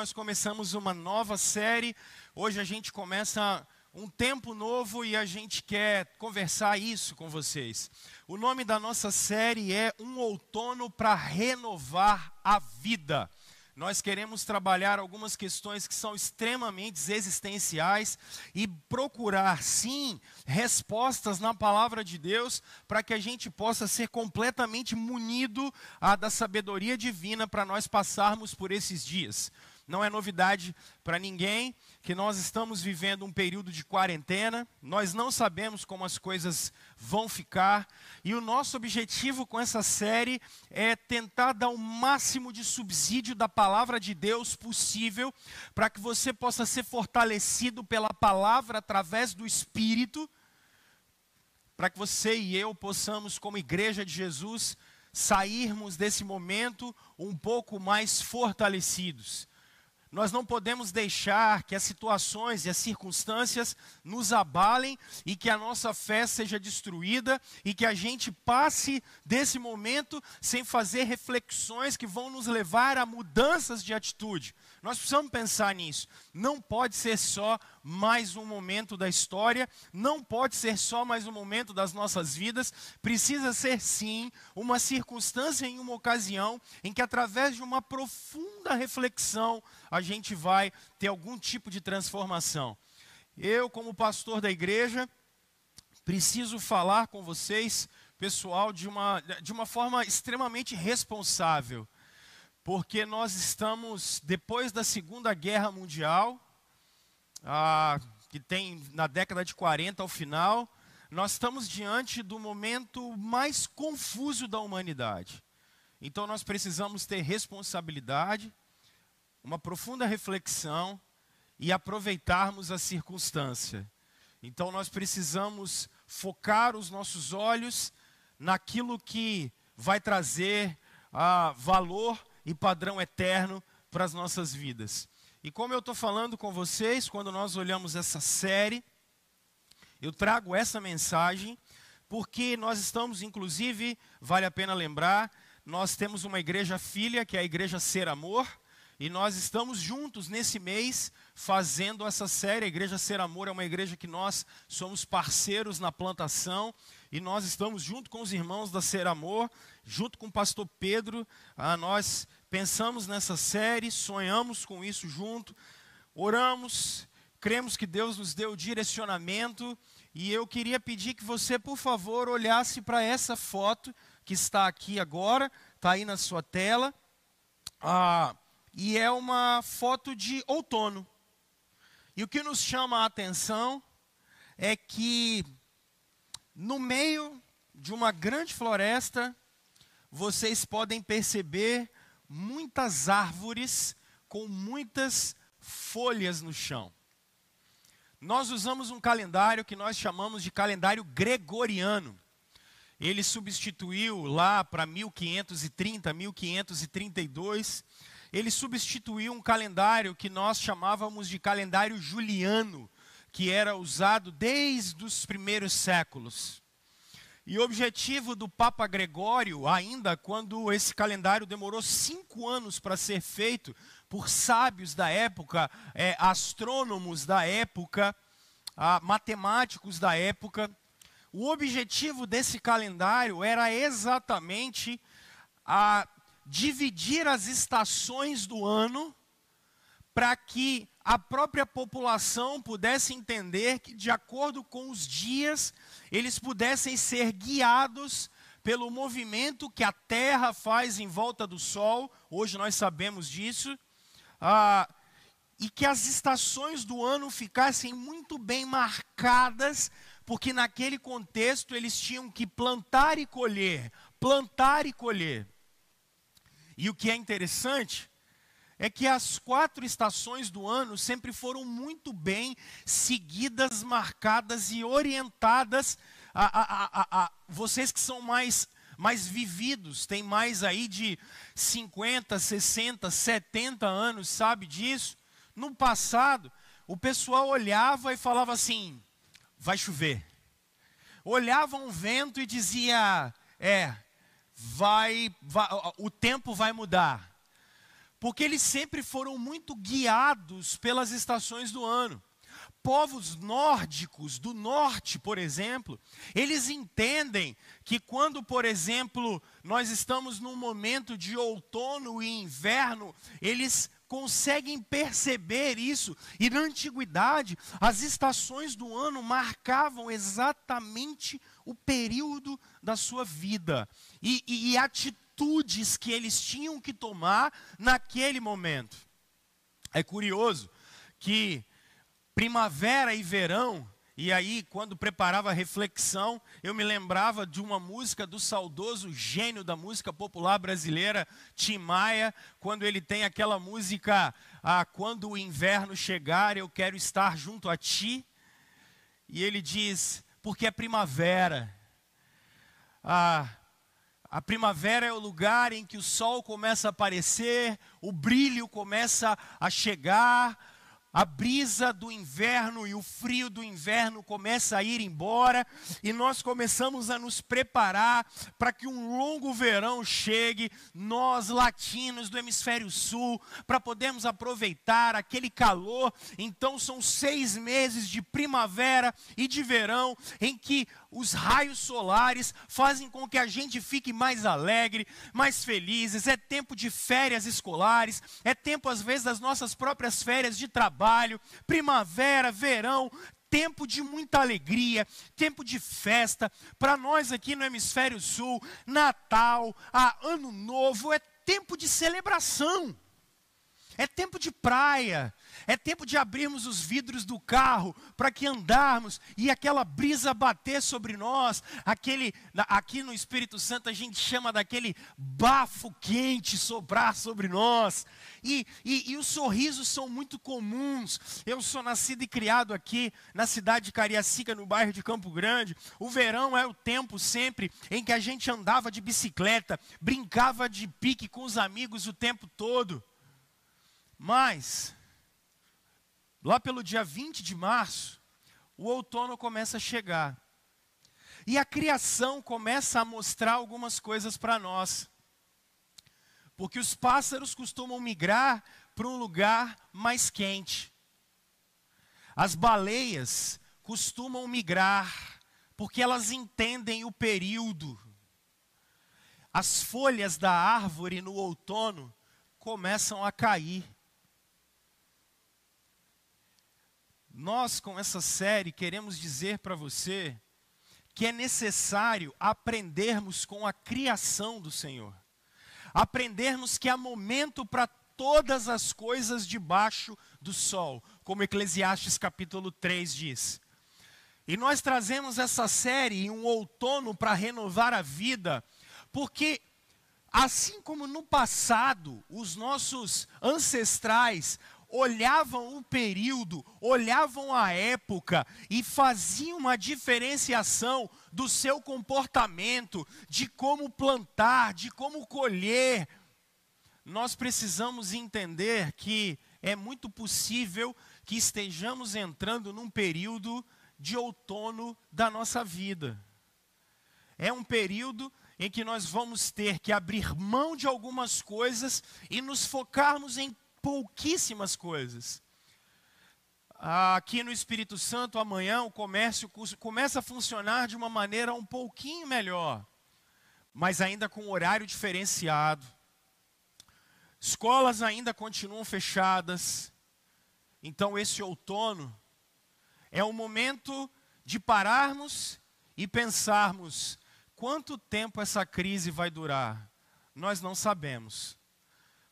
nós começamos uma nova série. Hoje a gente começa um tempo novo e a gente quer conversar isso com vocês. O nome da nossa série é Um Outono para Renovar a Vida. Nós queremos trabalhar algumas questões que são extremamente existenciais e procurar, sim, respostas na palavra de Deus para que a gente possa ser completamente munido da sabedoria divina para nós passarmos por esses dias. Não é novidade para ninguém que nós estamos vivendo um período de quarentena, nós não sabemos como as coisas vão ficar, e o nosso objetivo com essa série é tentar dar o máximo de subsídio da palavra de Deus possível, para que você possa ser fortalecido pela palavra através do Espírito, para que você e eu possamos, como igreja de Jesus, sairmos desse momento um pouco mais fortalecidos. Nós não podemos deixar que as situações e as circunstâncias nos abalem e que a nossa fé seja destruída e que a gente passe desse momento sem fazer reflexões que vão nos levar a mudanças de atitude. Nós precisamos pensar nisso. Não pode ser só mais um momento da história, não pode ser só mais um momento das nossas vidas, precisa ser sim uma circunstância em uma ocasião em que através de uma profunda reflexão a gente vai ter algum tipo de transformação. Eu, como pastor da igreja, preciso falar com vocês, pessoal, de uma forma extremamente responsável. Porque nós estamos, depois da Segunda Guerra Mundial, que tem na década de 40 ao final, nós estamos diante do momento mais confuso da humanidade. Então nós precisamos ter responsabilidade, uma profunda reflexão e aproveitarmos a circunstância. Então nós precisamos focar os nossos olhos naquilo que vai trazer valor e padrão eterno para as nossas vidas. E como eu estou falando com vocês, quando nós olhamos essa série, eu trago essa mensagem, porque nós estamos, inclusive, vale a pena lembrar, nós temos uma igreja filha, que é a Igreja Ser Amor, e nós estamos juntos nesse mês fazendo essa série. A Igreja Ser Amor é uma igreja que nós somos parceiros na plantação, e nós estamos junto com os irmãos da Ser Amor, junto com o pastor Pedro, nós pensamos nessa série, sonhamos com isso junto, oramos, cremos que Deus nos deu o direcionamento, e eu queria pedir que você, por favor, olhasse para essa foto que está aqui agora, está aí na sua tela, e é uma foto de outono. E o que nos chama a atenção é que no meio de uma grande floresta, vocês podem perceber muitas árvores com muitas folhas no chão. Nós usamos um calendário que nós chamamos de calendário gregoriano. Ele substituiu lá para 1530, 1532, ele substituiu um calendário que nós chamávamos de calendário juliano, que era usado desde os primeiros séculos. E o objetivo do Papa Gregório, ainda quando esse calendário demorou 5 anos para ser feito por sábios da época, astrônomos da época, matemáticos da época, o objetivo desse calendário era exatamente dividir as estações do ano para que a própria população pudesse entender que, de acordo com os dias, eles pudessem ser guiados pelo movimento que a Terra faz em volta do Sol. Hoje nós sabemos disso. E que as estações do ano ficassem muito bem marcadas, porque naquele contexto eles tinham que plantar e colher, plantar e colher. E o que é interessante é que as 4 estações do ano sempre foram muito bem seguidas, marcadas e orientadas vocês que são mais vividos, tem mais aí de 50, 60, 70 anos, sabe disso? No passado, o pessoal olhava e falava assim, vai chover. Olhava um vento e dizia, o tempo vai mudar. porque eles sempre foram muito guiados pelas estações do ano. Povos nórdicos do norte, por exemplo, eles entendem que quando, por exemplo, nós estamos num momento de outono e inverno, eles conseguem perceber isso. E na antiguidade, as estações do ano marcavam exatamente o período da sua vida e atitudes que eles tinham que tomar naquele momento. É curioso que primavera e verão, e aí quando preparava a reflexão, eu me lembrava de uma música do saudoso gênio da música popular brasileira, Tim Maia, quando ele tem aquela música, quando o inverno chegar eu quero estar junto a ti, e ele diz, porque é primavera. A primavera é o lugar em que o sol começa a aparecer, o brilho começa a chegar, a brisa do inverno e o frio do inverno começa a ir embora e nós começamos a nos preparar para que um longo verão chegue, nós latinos do hemisfério sul, para podermos aproveitar aquele calor. Então são 6 meses de primavera e de verão em que os raios solares fazem com que a gente fique mais alegre, mais felizes. É tempo de férias escolares, é tempo às vezes das nossas próprias férias de trabalho, primavera, verão, tempo de muita alegria, tempo de festa. Para nós aqui no hemisfério sul, Natal, Ano Novo, é tempo de celebração. É tempo de praia, é tempo de abrirmos os vidros do carro para que andarmos e aquela brisa bater sobre nós, aqui no Espírito Santo a gente chama daquele bafo quente soprar sobre nós, e os sorrisos são muito comuns. Eu sou nascido e criado aqui na cidade de Cariacica, no bairro de Campo Grande. O verão é o tempo sempre em que a gente andava de bicicleta, brincava de pique com os amigos o tempo todo. Mas, lá pelo dia 20 de março, o outono começa a chegar. E a criação começa a mostrar algumas coisas para nós. Porque os pássaros costumam migrar para um lugar mais quente. As baleias costumam migrar porque elas entendem o período. As folhas da árvore no outono começam a cair. Nós, com essa série, queremos dizer para você que é necessário aprendermos com a criação do Senhor. Aprendermos que há momento para todas as coisas debaixo do sol, como Eclesiastes capítulo 3 diz. E nós trazemos essa série em um outono para renovar a vida, porque assim como no passado, os nossos ancestrais olhavam o período, olhavam a época e faziam uma diferenciação do seu comportamento, de como plantar, de como colher. Nós precisamos entender que é muito possível que estejamos entrando num período de outono da nossa vida. É um período em que nós vamos ter que abrir mão de algumas coisas e nos focarmos em pouquíssimas coisas. Aqui no Espírito Santo, amanhã, o comércio começa a funcionar de uma maneira um pouquinho melhor, mas ainda com horário diferenciado. Escolas ainda continuam fechadas. Então, esse outono é o momento de pararmos e pensarmos: quanto tempo essa crise vai durar? Nós não sabemos.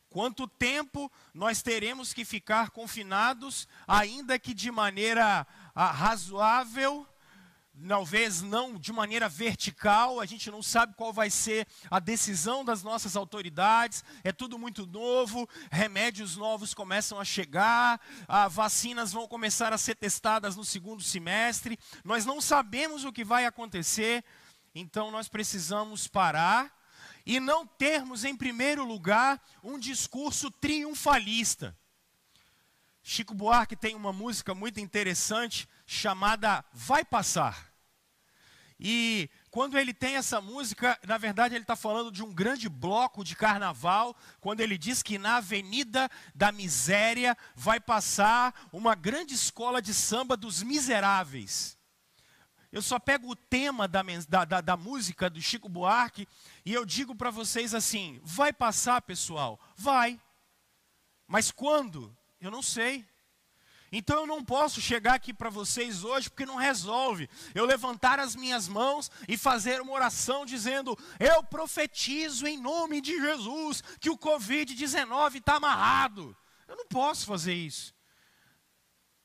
Quanto tempo nós teremos que ficar confinados, ainda que de maneira razoável, talvez não de maneira vertical. A gente não sabe qual vai ser a decisão das nossas autoridades. É tudo muito novo, remédios novos começam a chegar, vacinas vão começar a ser testadas no segundo semestre. Nós não sabemos o que vai acontecer, então nós precisamos parar e não termos, em primeiro lugar, um discurso triunfalista. Chico Buarque tem uma música muito interessante chamada Vai Passar. E quando ele tem essa música, na verdade ele está falando de um grande bloco de carnaval, quando ele diz que na Avenida da Miséria vai passar uma grande escola de samba dos miseráveis. Eu só pego o tema da música do Chico Buarque e eu digo para vocês assim, vai passar, pessoal? Vai. Mas quando? Eu não sei. Então eu não posso chegar aqui para vocês hoje, porque não resolve eu levantar as minhas mãos e fazer uma oração dizendo, eu profetizo em nome de Jesus que o Covid-19 está amarrado. Eu não posso fazer isso.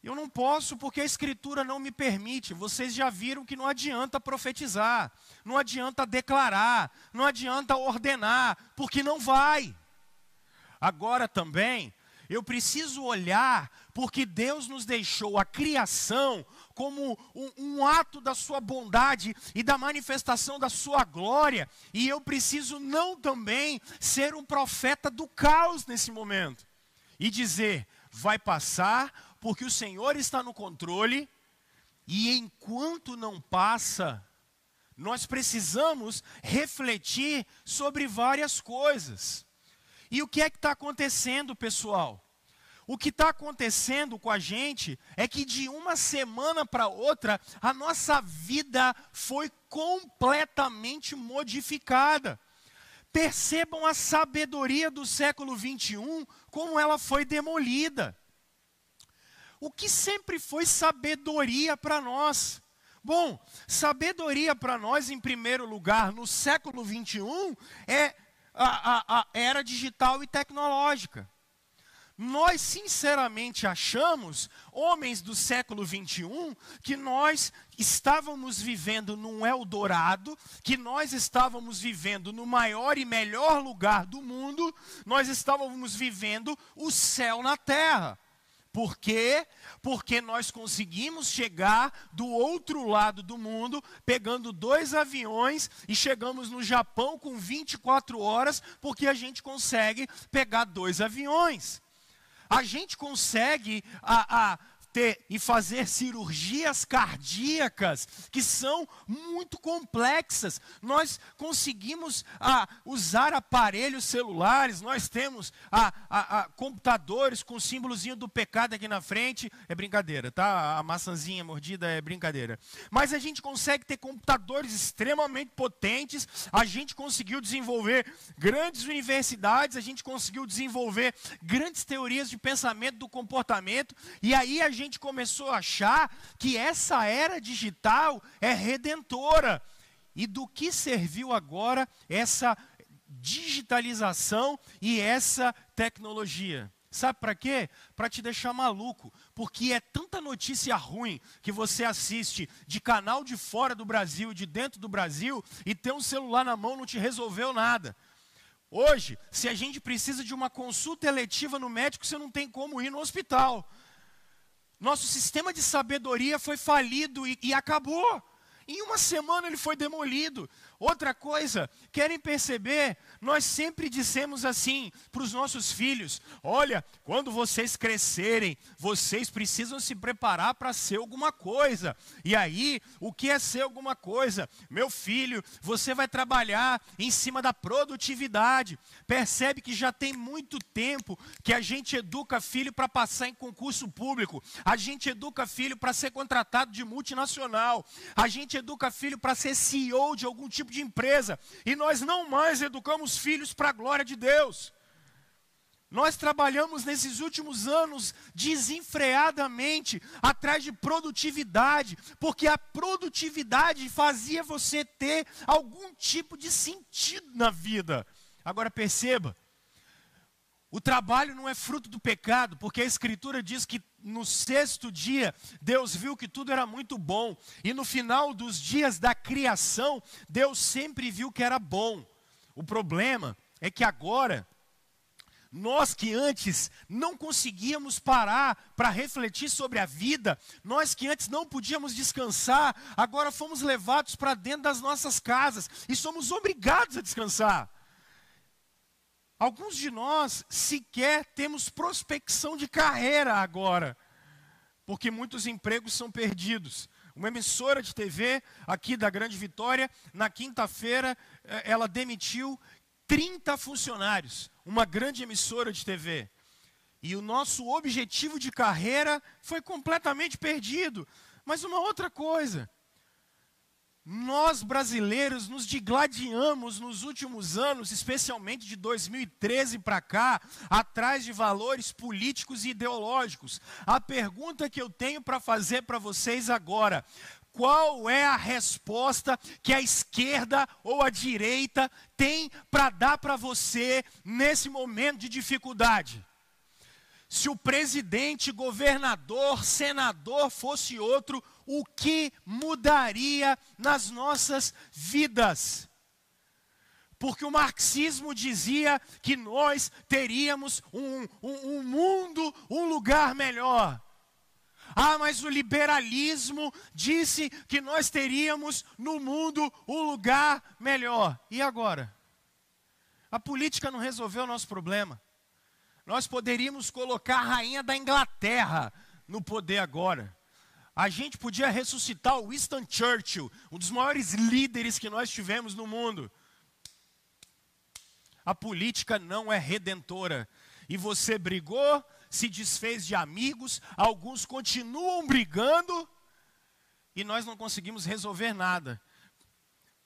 Eu não posso porque a Escritura não me permite. Vocês já viram que não adianta profetizar, não adianta declarar, não adianta ordenar, porque não vai. Agora também, eu preciso olhar, porque Deus nos deixou a criação como um ato da sua bondade e da manifestação da sua glória. E eu preciso não também ser um profeta do caos nesse momento. E dizer, vai passar, porque o Senhor está no controle. E enquanto não passa, nós precisamos refletir sobre várias coisas. E o que é que está acontecendo, pessoal? O que está acontecendo com a gente é que de uma semana para outra, a nossa vida foi completamente modificada. Percebam a sabedoria do século 21, como ela foi demolida. O que sempre foi sabedoria para nós? Bom, sabedoria para nós, em primeiro lugar, no século 21, é a era digital e tecnológica. Nós sinceramente achamos, homens do século 21, que nós estávamos vivendo num Eldorado, que nós estávamos vivendo no maior e melhor lugar do mundo, nós estávamos vivendo o céu na terra. Por quê? Porque nós conseguimos chegar do outro lado do mundo, pegando 2 aviões e chegamos no Japão com 24 horas, porque a gente consegue pegar 2 aviões. A gente consegue ter e fazer cirurgias cardíacas que são muito complexas. Nós conseguimos usar aparelhos celulares, nós temos computadores com o símbolozinho do pecado aqui na frente. É brincadeira, tá? A maçãzinha mordida é brincadeira. Mas a gente consegue ter computadores extremamente potentes, a gente conseguiu desenvolver grandes universidades, a gente conseguiu desenvolver grandes teorias de pensamento do comportamento, e aí a gente começou a achar que essa era digital é redentora. E do que serviu agora essa digitalização e essa tecnologia? Sabe para quê? Para te deixar maluco, porque é tanta notícia ruim que você assiste de canal de fora do Brasil, de dentro do Brasil, e ter um celular na mão não te resolveu nada. Hoje, se a gente precisa de uma consulta eletiva no médico, você não tem como ir no hospital. Nosso sistema de sabedoria foi falido e acabou. Em uma semana ele foi demolido. Outra coisa, querem perceber? Nós sempre dissemos assim para os nossos filhos, olha, quando vocês crescerem, vocês precisam se preparar para ser alguma coisa. E aí, o que é ser alguma coisa? Meu filho, você vai trabalhar em cima da produtividade. Percebe que já tem muito tempo que a gente educa filho para passar em concurso público. A gente educa filho para ser contratado de multinacional. A gente educa filho para ser CEO de algum tipo de empresa, e nós não mais educamos filhos para a glória de Deus. Nós trabalhamos nesses últimos anos desenfreadamente atrás de produtividade, porque a produtividade fazia você ter algum tipo de sentido na vida. Agora perceba, o trabalho não é fruto do pecado, porque a Escritura diz que no 6º dia, Deus viu que tudo era muito bom. E no final dos dias da criação, Deus sempre viu que era bom. O problema é que agora, nós que antes não conseguíamos parar para refletir sobre a vida, nós que antes não podíamos descansar, agora fomos levados para dentro das nossas casas e somos obrigados a descansar. Alguns de nós sequer temos prospecção de carreira agora, porque muitos empregos são perdidos. uma emissora de TV aqui da Grande Vitória, na quinta-feira, ela demitiu 30 funcionários, uma grande emissora de TV. E o nosso objetivo de carreira foi completamente perdido. Mas uma outra coisa, nós brasileiros nos digladiamos nos últimos anos, especialmente de 2013 para cá, atrás de valores políticos e ideológicos. A pergunta que eu tenho para fazer para vocês agora: qual é a resposta que a esquerda ou a direita tem para dar para você nesse momento de dificuldade? Se o presidente, governador, senador fosse outro, o que mudaria nas nossas vidas? Porque o marxismo dizia que nós teríamos um mundo, um lugar melhor. Ah, mas o liberalismo disse que nós teríamos no mundo um lugar melhor. E agora? A política não resolveu o nosso problema. Nós poderíamos colocar a rainha da Inglaterra no poder agora. A gente podia ressuscitar o Winston Churchill, um dos maiores líderes que nós tivemos no mundo. A política não é redentora. E você brigou, se desfez de amigos, alguns continuam brigando e nós não conseguimos resolver nada.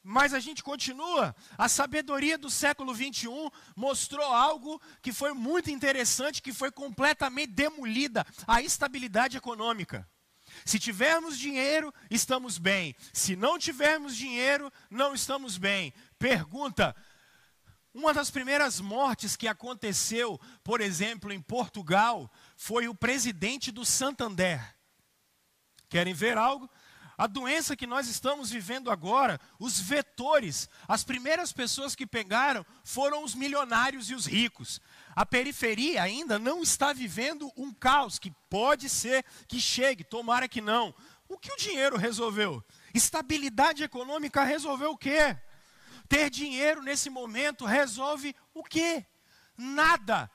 Mas a gente continua. A sabedoria do século 21 mostrou algo que foi muito interessante, que foi completamente demolida: a estabilidade econômica. Se tivermos dinheiro, estamos bem. Se não tivermos dinheiro, não estamos bem. Pergunta: uma das primeiras mortes que aconteceu, por exemplo, em Portugal, foi o presidente do Santander. Querem ver algo? A doença que nós estamos vivendo agora, os vetores, as primeiras pessoas que pegaram foram os milionários e os ricos. A periferia ainda não está vivendo um caos, que pode ser que chegue, tomara que não. O que o dinheiro resolveu? Estabilidade econômica resolveu o quê? Ter dinheiro nesse momento resolve o quê? Nada.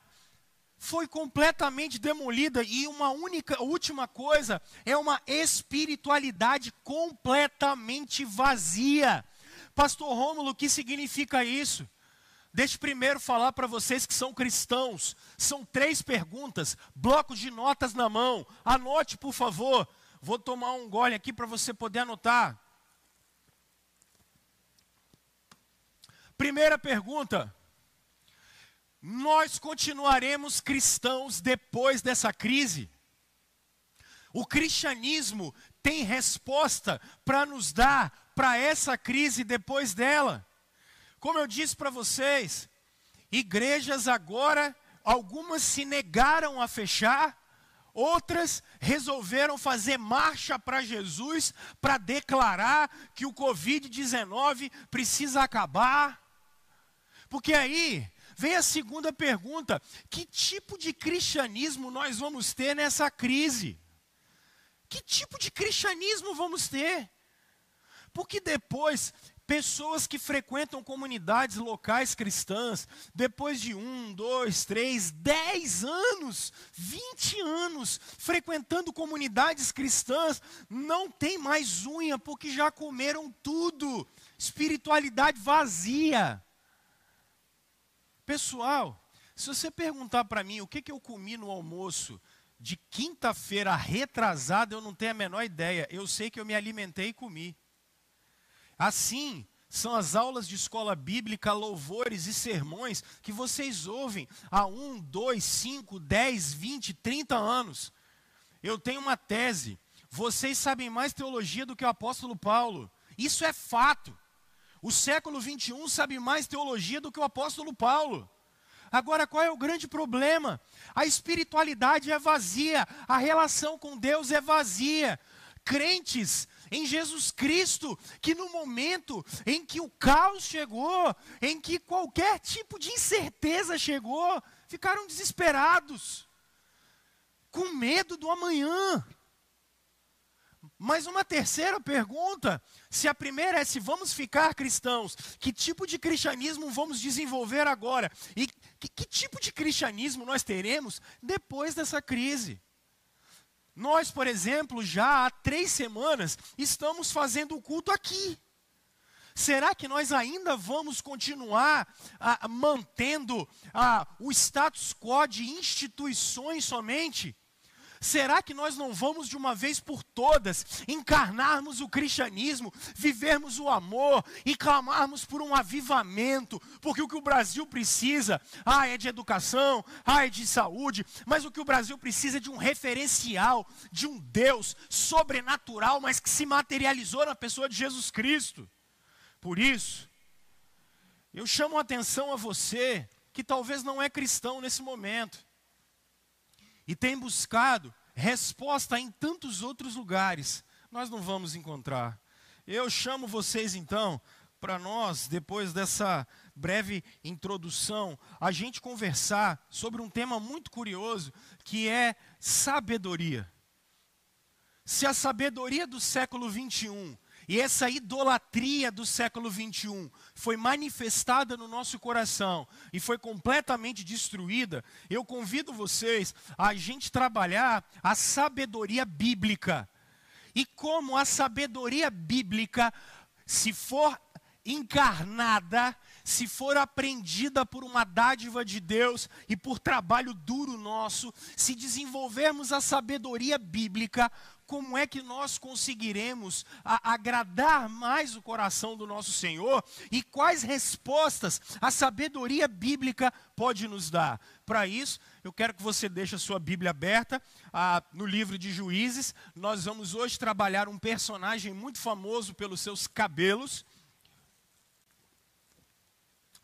Foi completamente demolida. E uma última coisa, é uma espiritualidade completamente vazia. Pastor Rômulo, o que significa isso? Deixa eu primeiro falar para vocês que são cristãos. São 3 perguntas, blocos de notas na mão. Anote, por favor. Vou tomar um gole aqui para você poder anotar. Primeira pergunta: nós continuaremos cristãos depois dessa crise? O cristianismo tem resposta para nos dar para essa crise depois dela? Como eu disse para vocês, igrejas agora, algumas se negaram a fechar, outras resolveram fazer marcha para Jesus para declarar que o Covid-19 precisa acabar. Porque aí vem a segunda pergunta: que tipo de cristianismo nós vamos ter nessa crise? Que tipo de cristianismo vamos ter? Porque depois, pessoas que frequentam comunidades locais cristãs, depois de 1, 2, 3, 10 anos, 20 anos, frequentando comunidades cristãs, não tem mais unha, porque já comeram tudo. Espiritualidade vazia. Pessoal, se você perguntar para mim o que eu comi no almoço de quinta-feira retrasada, eu não tenho a menor ideia. Eu sei que eu me alimentei e comi. Assim são as aulas de escola bíblica, louvores e sermões que vocês ouvem há 1, 2, 5, 10, 20, 30 anos. Eu tenho uma tese: vocês sabem mais teologia do que o apóstolo Paulo. Isso é fato. O século 21 sabe mais teologia do que o apóstolo Paulo. Agora, qual é o grande problema? A espiritualidade é vazia, a relação com Deus é vazia. Crentes em Jesus Cristo, que no momento em que o caos chegou, em que qualquer tipo de incerteza chegou, ficaram desesperados, com medo do amanhã. Mas uma terceira pergunta: se a primeira é se vamos ficar cristãos, que tipo de cristianismo vamos desenvolver agora? E que tipo de cristianismo nós teremos depois dessa crise? Nós, por exemplo, já há 3 semanas estamos fazendo o culto aqui. Será que nós ainda vamos continuar mantendo o status quo de instituições somente? Será que nós não vamos de uma vez por todas encarnarmos o cristianismo, vivermos o amor e clamarmos por um avivamento? Porque o que o Brasil precisa, é de educação, é de saúde, mas o que o Brasil precisa é de um referencial, de um Deus sobrenatural, mas que se materializou na pessoa de Jesus Cristo. Por isso, eu chamo a atenção a você que talvez não é cristão nesse momento e tem buscado resposta em tantos outros lugares. Nós não vamos encontrar. Eu chamo vocês então, para nós, depois dessa breve introdução, a gente conversar sobre um tema muito curioso, que é sabedoria. Se a sabedoria do século 21 e essa idolatria do século 21 foi manifestada no nosso coração e foi completamente destruída, eu convido vocês a gente trabalhar a sabedoria bíblica. E como a sabedoria bíblica, se for encarnada, se for aprendida por uma dádiva de Deus e por trabalho duro nosso, se desenvolvermos a sabedoria bíblica, como é que nós conseguiremos agradar mais o coração do nosso Senhor e quais respostas a sabedoria bíblica pode nos dar? Para isso, eu quero que você deixe a sua Bíblia aberta no livro de Juízes. Nós vamos hoje trabalhar um personagem muito famoso pelos seus cabelos.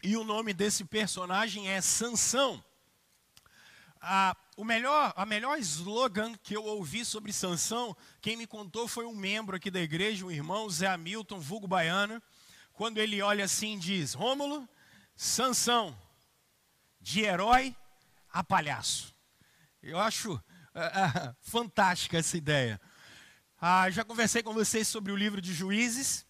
E o nome desse personagem é Sansão. A melhor slogan que eu ouvi sobre Sansão, quem me contou foi um membro aqui da igreja, um irmão, Zé Hamilton, vulgo baiano. Quando ele olha assim, diz: Rômulo, Sansão, de herói a palhaço. Eu acho fantástica essa ideia. Já conversei com vocês sobre o livro de Juízes.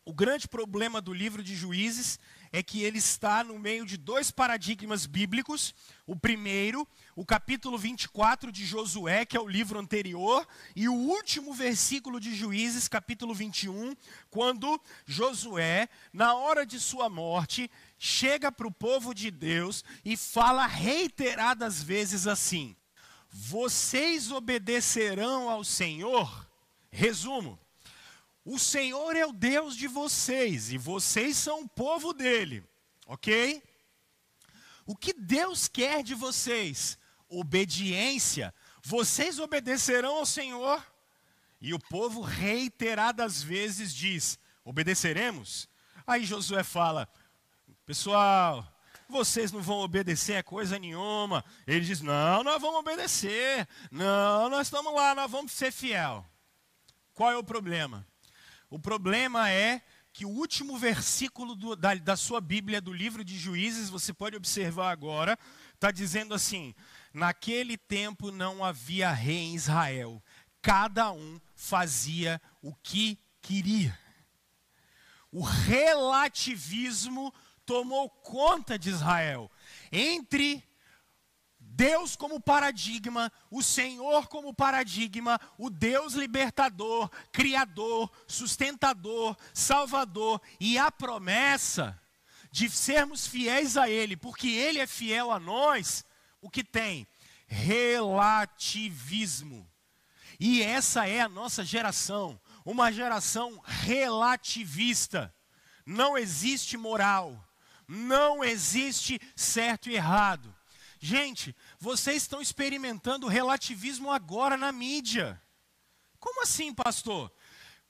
O grande problema do livro de Juízes é que ele está no meio de 2 paradigmas bíblicos. O primeiro, o capítulo 24 de Josué, que é o livro anterior, e o último versículo de Juízes, capítulo 21, quando Josué, na hora de sua morte, chega para o povo de Deus e fala reiteradas vezes assim: vocês obedecerão ao Senhor? Resumo: o Senhor é o Deus de vocês e vocês são o povo dele, ok? O que Deus quer de vocês? Obediência. Vocês obedecerão ao Senhor? E o povo reiteradas vezes diz: obedeceremos? Aí Josué fala: pessoal, vocês não vão obedecer a coisa nenhuma. Ele diz: não, nós vamos obedecer. Não, nós estamos lá, nós vamos ser fiel. Qual é o problema? O problema é que o último versículo da sua Bíblia, do livro de Juízes, você pode observar agora, está dizendo assim: naquele tempo não havia rei em Israel, cada um fazia o que queria. O relativismo tomou conta de Israel. Entre Deus como paradigma, o Senhor como paradigma, o Deus libertador, criador, sustentador, salvador e a promessa de sermos fiéis a Ele, porque Ele é fiel a nós, o que tem? Relativismo. E essa é a nossa geração, uma geração relativista. Não existe moral, não existe certo e errado. Gente, vocês estão experimentando relativismo agora na mídia. Como assim, pastor?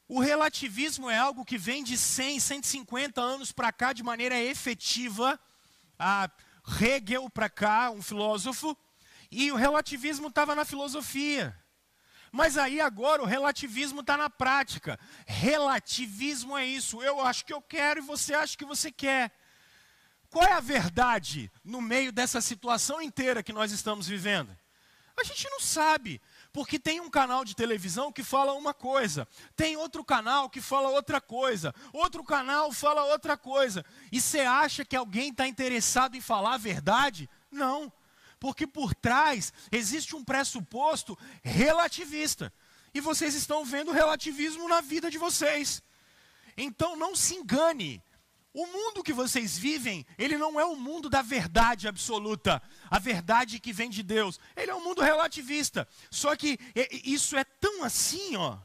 O relativismo é algo que vem de 100, 150 anos para cá de maneira efetiva. Hegel para cá, um filósofo, e o relativismo estava na filosofia. Mas aí agora o relativismo está na prática. Relativismo é isso, eu acho que eu quero e você acha que você quer. Qual é a verdade no meio dessa situação inteira que nós estamos vivendo? A gente não sabe, porque tem um canal de televisão que fala uma coisa, tem outro canal que fala outra coisa, outro canal fala outra coisa. E você acha que alguém está interessado em falar a verdade? Não, Porque por trás existe um pressuposto relativista. E vocês estão vendo relativismo na vida de vocês. Então não se engane. O mundo que vocês vivem, ele não é o mundo da verdade absoluta, a verdade que vem de Deus. Ele é um mundo relativista. Só que isso é tão assim, ó.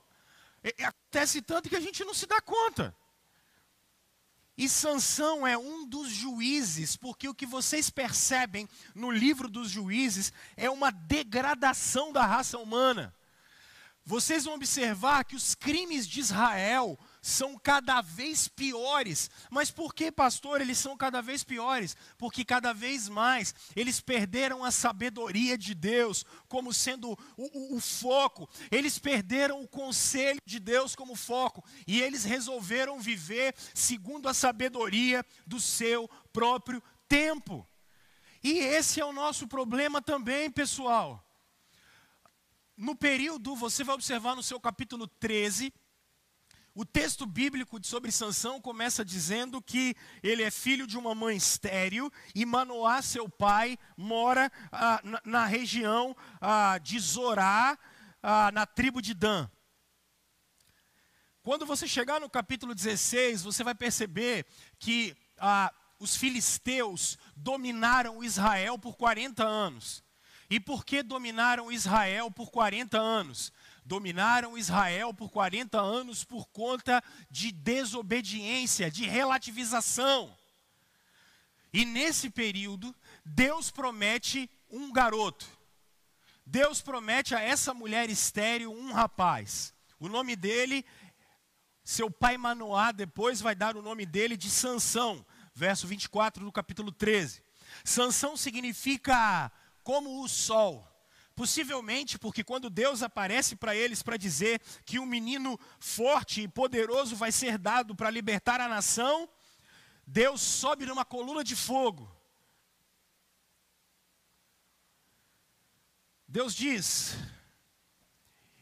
Acontece tanto que a gente não se dá conta. E Sansão é um dos juízes, porque o que vocês percebem no livro dos juízes é uma degradação da raça humana. Vocês vão observar que os crimes de Israel são cada vez piores. Mas por que, pastor, eles são cada vez piores? Porque cada vez mais eles perderam a sabedoria de Deus como sendo o foco. Eles perderam o conselho de Deus como foco. E eles resolveram viver segundo a sabedoria do seu próprio tempo. E esse é o nosso problema também, pessoal. No período, você vai observar no seu capítulo 13, o texto bíblico sobre Sansão começa dizendo que ele é filho de uma mãe estéril e Manoá, seu pai, mora na região de Zorá, na tribo de Dan. Quando você chegar no capítulo 16, você vai perceber que os filisteus dominaram Israel por 40 anos. E por que dominaram Israel por 40 anos? Dominaram Israel por 40 anos por conta de desobediência, de relativização. E nesse período, Deus promete um garoto. Deus promete a essa mulher estéril um rapaz. O nome dele, seu pai Manoá depois vai dar o nome dele de Sansão. Verso 24 do capítulo 13. Sansão significa como o sol. Possivelmente porque quando Deus aparece para eles para dizer que um menino forte e poderoso vai ser dado para libertar a nação, Deus sobe numa coluna de fogo. Deus diz,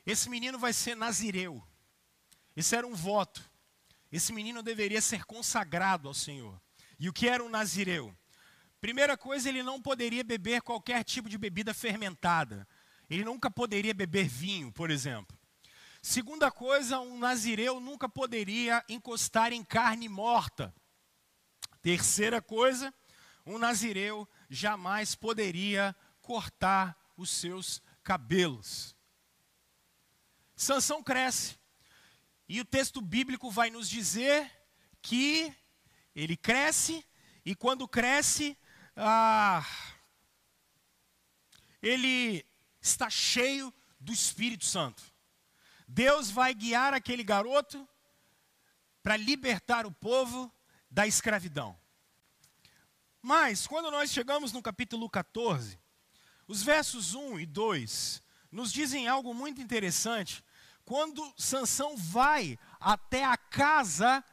esse menino vai ser nazireu. Esse era um voto. Esse menino deveria ser consagrado ao Senhor. E o que era um nazireu? Primeira coisa, ele não poderia beber qualquer tipo de bebida fermentada. Ele nunca poderia beber vinho, por exemplo. Segunda coisa, um nazireu nunca poderia encostar em carne morta. Terceira coisa, um nazireu jamais poderia cortar os seus cabelos. Sansão cresce. E o texto bíblico vai nos dizer que ele cresce, e quando cresce, ele está cheio do Espírito Santo. Deus vai guiar aquele garoto para libertar o povo da escravidão. Mas, quando nós chegamos no capítulo 14, os versos 1 e 2 nos dizem algo muito interessante. Quando Sansão vai até a casa,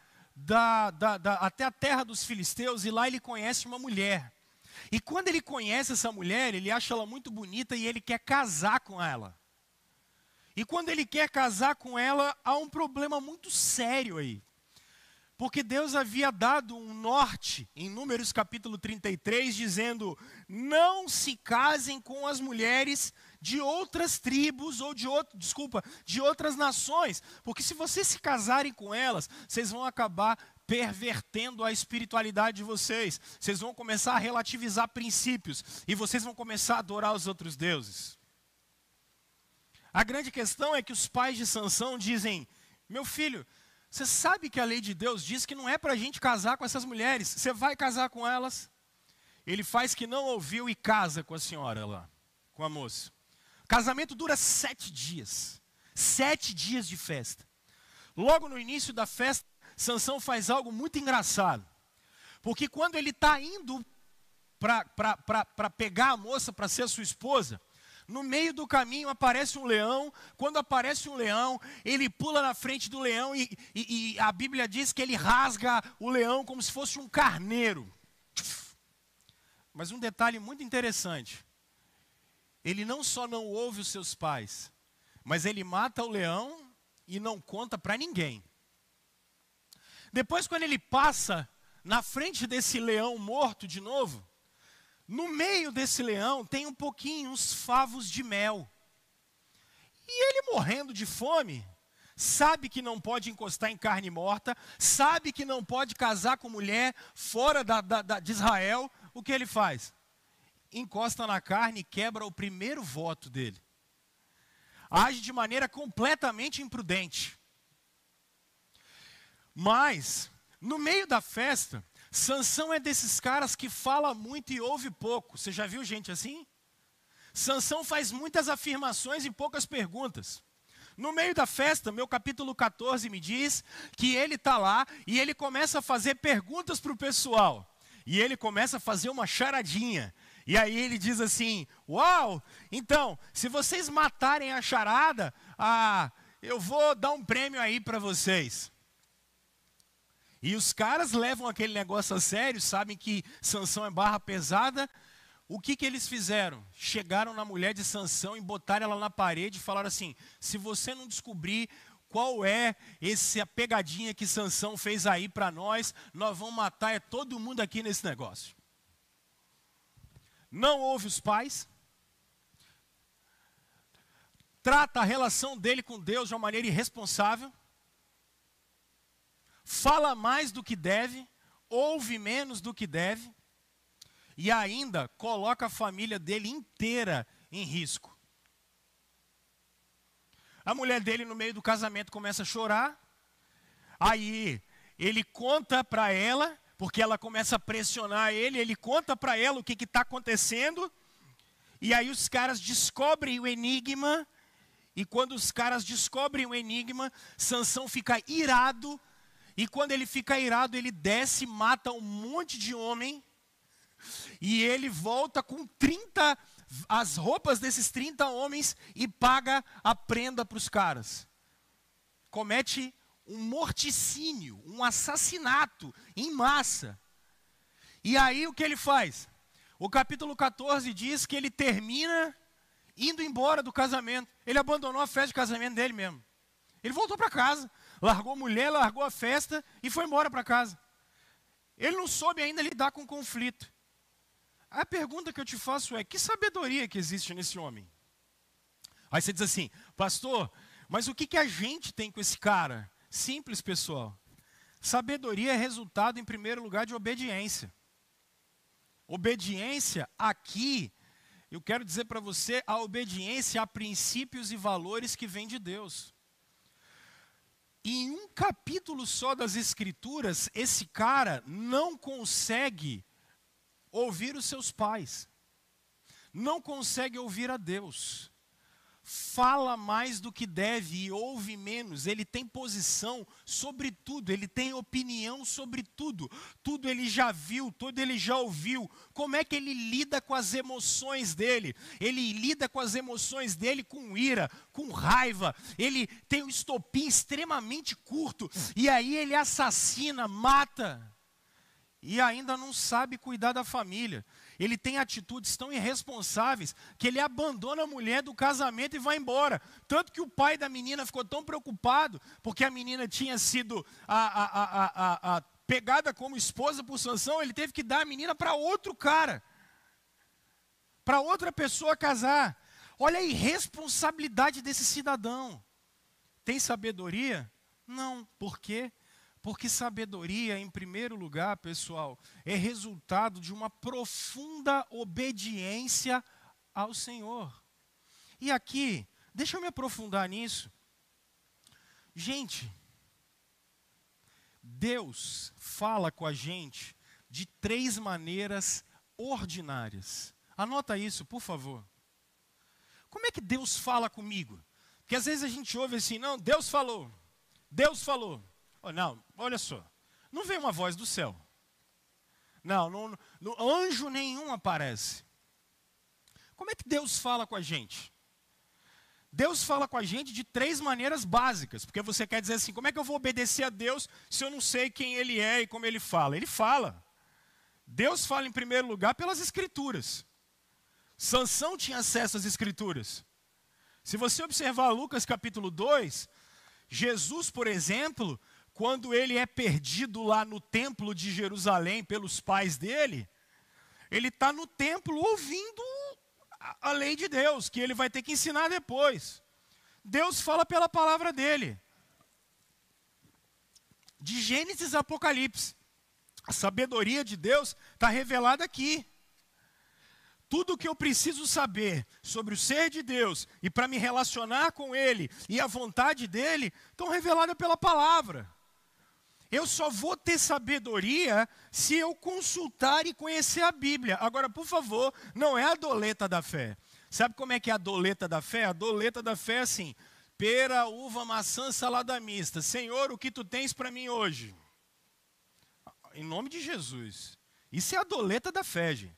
até a terra dos filisteus, e lá ele conhece uma mulher. E quando ele conhece essa mulher, ele acha ela muito bonita e ele quer casar com ela. E quando ele quer casar com ela, há um problema muito sério aí. Porque Deus havia dado um norte, em Números capítulo 33, dizendo, não se casem com as mulheres de outras tribos, ou de outras nações. Porque se vocês se casarem com elas, vocês vão acabar pervertendo a espiritualidade de vocês. Vocês vão começar a relativizar princípios. E vocês vão começar a adorar os outros deuses. A grande questão é que os pais de Sansão dizem, meu filho, você sabe que a lei de Deus diz que não é para a gente casar com essas mulheres. Você vai casar com elas? Ele faz que não ouviu e casa com a senhora lá, com a moça. O casamento dura 7 dias. 7 dias de festa. Logo no início da festa, Sansão faz algo muito engraçado. Porque quando ele está indo para pegar a moça para ser a sua esposa, no meio do caminho aparece um leão. Quando aparece um leão, ele pula na frente do leão e a Bíblia diz que ele rasga o leão como se fosse um carneiro. Mas um detalhe muito interessante. Ele não só não ouve os seus pais, mas ele mata o leão e não conta para ninguém. Depois, quando ele passa na frente desse leão morto de novo, No meio desse leão tem um pouquinho, uns favos de mel. E ele morrendo de fome, sabe que não pode encostar em carne morta, sabe que não pode casar com mulher fora de Israel. O que ele faz? Encosta na carne e quebra o primeiro voto dele. Age de maneira completamente imprudente. Mas, no meio da festa, Sansão é desses caras que fala muito e ouve pouco. Você já viu gente assim? Sansão faz muitas afirmações e poucas perguntas. No meio da festa, meu capítulo 14 me diz que ele está lá e ele começa a fazer perguntas para o pessoal. E ele começa a fazer uma charadinha. E aí ele diz assim, uau, então, se vocês matarem a charada, eu vou dar um prêmio aí para vocês. E os caras levam aquele negócio a sério, sabem que Sansão é barra pesada. O que eles fizeram? Chegaram na mulher de Sansão e botaram ela na parede e falaram assim, se você não descobrir qual é essa pegadinha que Sansão fez aí para nós vamos matar todo mundo aqui nesse negócio. Não ouve os pais, trata a relação dele com Deus de uma maneira irresponsável, fala mais do que deve, ouve menos do que deve, e ainda coloca a família dele inteira em risco. A mulher dele no meio do casamento começa a chorar, aí ele conta para ela, porque ela começa a pressionar ele conta para ela o que está acontecendo, e aí os caras descobrem o enigma, e quando os caras descobrem o enigma, Sansão fica irado, e quando ele fica irado, ele desce, mata um monte de homem, e ele volta com as roupas desses 30 homens e paga a prenda para os caras. Comete um morticínio, um assassinato em massa. E aí o que ele faz? O capítulo 14 diz que ele termina indo embora do casamento. Ele abandonou a festa de casamento dele mesmo. Ele voltou para casa, largou a mulher, largou a festa e foi embora para casa. Ele não soube ainda lidar com o conflito. A pergunta que eu te faço é, que sabedoria que existe nesse homem? Aí você diz assim, pastor, mas o que a gente tem com esse cara? Simples, pessoal. Sabedoria é resultado, em primeiro lugar, de obediência. Obediência, aqui, eu quero dizer para você, a obediência a princípios e valores que vêm de Deus. Em um capítulo só das Escrituras, esse cara não consegue ouvir os seus pais. Não consegue ouvir a Deus. Fala mais do que deve e ouve menos. Ele tem posição sobre tudo, ele tem opinião sobre tudo. Tudo ele já viu, tudo ele já ouviu. Como é que ele lida com as emoções dele? Ele lida com as emoções dele com ira, com raiva. Ele tem um estopim extremamente curto. E aí ele assassina, mata. E ainda não sabe cuidar da família. Ele tem atitudes tão irresponsáveis que ele abandona a mulher do casamento e vai embora. Tanto que o pai da menina ficou tão preocupado, porque a menina tinha sido pegada como esposa por Sansão, ele teve que dar a menina para outro cara, para outra pessoa casar. Olha a irresponsabilidade desse cidadão. Tem sabedoria? Não. Por quê? Porque sabedoria, em primeiro lugar, pessoal, é resultado de uma profunda obediência ao Senhor. E aqui, deixa eu me aprofundar nisso. Gente, Deus fala com a gente de 3 maneiras ordinárias. Anota isso, por favor. Como é que Deus fala comigo? Porque às vezes a gente ouve assim, não, Deus falou, Deus falou. Não, olha só, não vem uma voz do céu. Não, anjo nenhum aparece. Como é que Deus fala com a gente? Deus fala com a gente de 3 maneiras básicas, porque você quer dizer assim, como é que eu vou obedecer a Deus se eu não sei quem Ele é e como Ele fala? Ele fala. Deus fala em primeiro lugar pelas Escrituras. Sansão tinha acesso às Escrituras. Se você observar Lucas capítulo 2, Jesus, por exemplo, quando ele é perdido lá no templo de Jerusalém pelos pais dele, Ele está no templo ouvindo a lei de Deus, que ele vai ter que ensinar depois. Deus fala pela palavra dele. De Gênesis a Apocalipse. A sabedoria de Deus está revelada aqui. Tudo o que eu preciso saber sobre o ser de Deus e para me relacionar com Ele e a vontade dEle, estão reveladas pela palavra. Eu só vou ter sabedoria se eu consultar e conhecer a Bíblia. Agora, por favor, não é a doleta da fé. Sabe como é que é a doleta da fé? A doleta da fé é assim: pera, uva, maçã, salada mista. Senhor, o que tu tens para mim hoje? Em nome de Jesus. Isso é a doleta da fé, gente.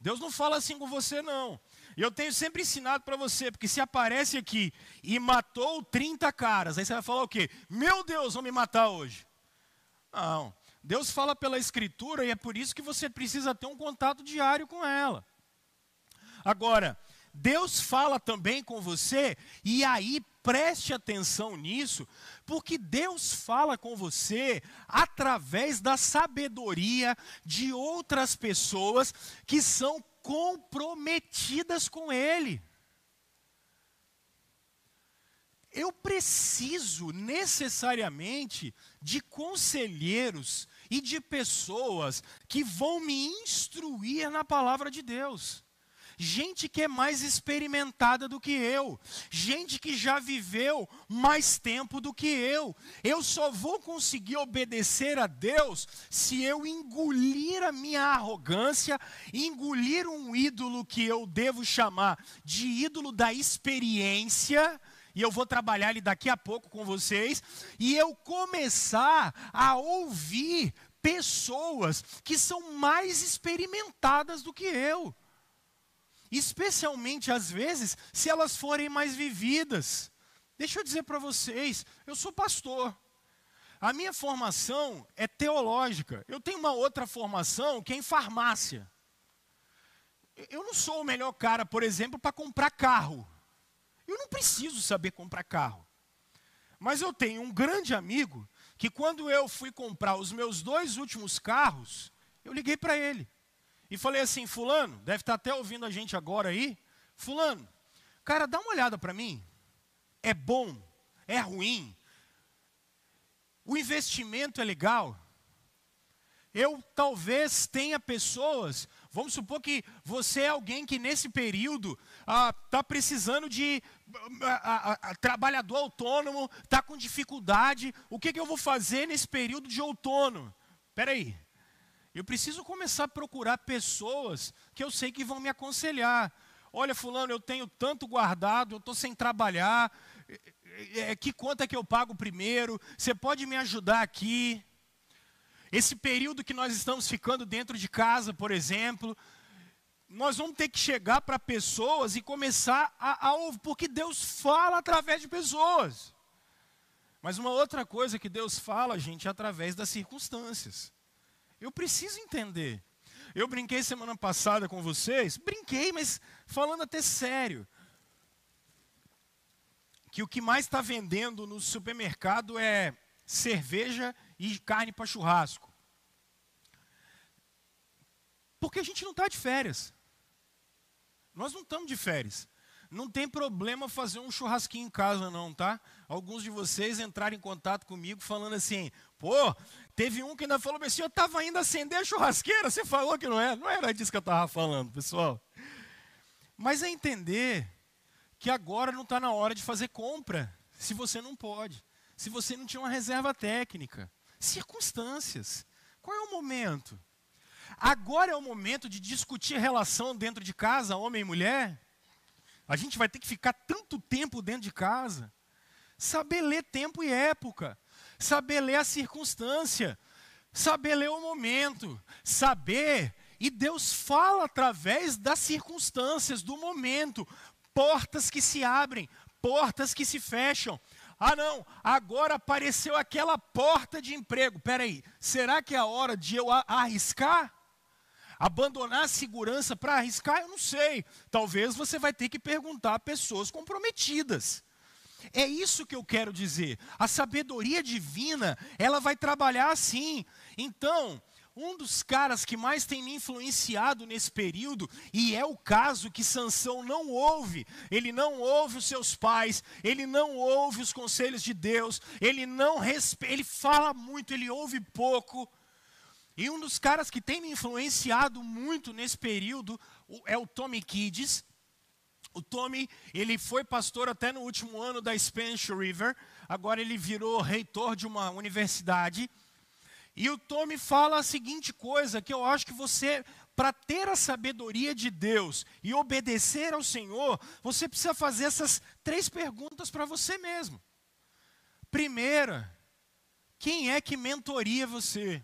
Deus não fala assim com você, não. E eu tenho sempre ensinado para você, porque se aparece aqui e matou 30 caras, aí você vai falar o quê? Meu Deus, vão me matar hoje. Não. Deus fala pela Escritura e é por isso que você precisa ter um contato diário com ela. Agora, Deus fala também com você, e aí preste atenção nisso, porque Deus fala com você através da sabedoria de outras pessoas que são comprometidas com Ele. Eu preciso necessariamente de conselheiros e de pessoas que vão me instruir na palavra de Deus. Gente que é mais experimentada do que eu. Gente que já viveu mais tempo do que eu. Eu só vou conseguir obedecer a Deus se eu engolir a minha arrogância, engolir um ídolo que eu devo chamar de ídolo da experiência, e eu vou trabalhar ele daqui a pouco com vocês, e eu começar a ouvir pessoas que são mais experimentadas do que eu. Especialmente, às vezes, se elas forem mais vividas. Deixa eu dizer para vocês, eu sou pastor. A minha formação é teológica. Eu tenho uma outra formação que é em farmácia. Eu não sou o melhor cara, por exemplo, para comprar carro. Eu não preciso saber comprar carro. Mas eu tenho um grande amigo que quando eu fui comprar os meus 2 últimos carros, eu liguei para ele. E falei assim: fulano, deve estar até ouvindo a gente agora aí. Fulano, cara, dá uma olhada para mim. É bom? É ruim? O investimento é legal? Eu talvez tenha pessoas, vamos supor que você é alguém que nesse período está precisando de trabalhador autônomo, está com dificuldade. O que eu vou fazer nesse período de outono? Espera aí. Eu preciso começar a procurar pessoas que eu sei que vão me aconselhar. Olha, fulano, eu tenho tanto guardado, eu estou sem trabalhar. Que conta que eu pago primeiro? Você pode me ajudar aqui? Esse período que nós estamos ficando dentro de casa, por exemplo, nós vamos ter que chegar para pessoas e começar a ouvir, porque Deus fala através de pessoas. Mas uma outra coisa que Deus fala, gente, é através das circunstâncias. Eu preciso entender. Eu brinquei semana passada com vocês, mas falando até sério, que o que mais está vendendo no supermercado é cerveja e carne para churrasco. Porque a gente não está de férias. Nós não estamos de férias. Não tem problema fazer um churrasquinho em casa não, tá? Alguns de vocês entraram em contato comigo falando assim: pô, teve um que ainda falou assim: eu estava indo acender a churrasqueira, você falou que não era. Não era disso que eu estava falando, pessoal. Mas é entender que agora não está na hora de fazer compra, se você não pode. Se você não tinha uma reserva técnica. Circunstâncias. Qual é o momento? Agora é o momento de discutir relação dentro de casa, homem e mulher. A gente vai ter que ficar tanto tempo dentro de casa. Saber ler tempo e época. Saber ler a circunstância. Saber ler o momento. Saber, e Deus fala através das circunstâncias, do momento. Portas que se abrem, portas que se fecham. Ah não, agora apareceu aquela porta de emprego. Espera aí, será que é a hora de eu arriscar? Abandonar a segurança para arriscar? Eu não sei. Talvez você vai ter que perguntar a pessoas comprometidas. É isso que eu quero dizer. A sabedoria divina, ela vai trabalhar assim. Então, Um dos caras que mais tem me influenciado nesse período, e é o caso que Sansão não ouve. Ele não ouve os seus pais, ele não ouve os conselhos de Deus, ele não respeita, ele fala muito, ele ouve pouco. E um dos caras que tem me influenciado muito nesse período é o Tommy Kiddes. O Tommy, ele foi pastor até no último ano da Spanish River, agora ele virou reitor de uma universidade. E o Tommy fala a seguinte coisa, que eu acho que você, para ter a sabedoria de Deus e obedecer ao Senhor, você precisa fazer essas 3 perguntas para você mesmo. Primeira, quem é que mentoria você?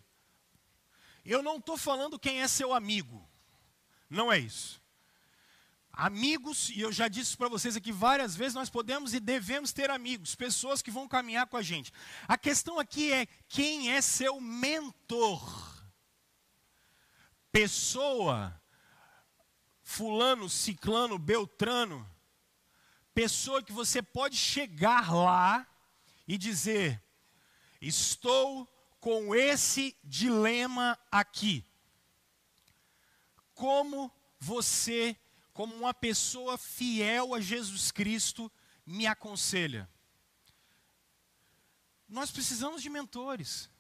Eu não estou falando quem é seu amigo, não é isso. Amigos, e eu já disse para vocês aqui várias vezes, nós podemos e devemos ter amigos, pessoas que vão caminhar com a gente. A questão aqui é, quem é seu mentor? Pessoa, fulano, ciclano, beltrano, pessoa que você pode chegar lá e dizer, estou com esse dilema aqui. Como você, como uma pessoa fiel a Jesus Cristo, me aconselha? Nós precisamos de mentores.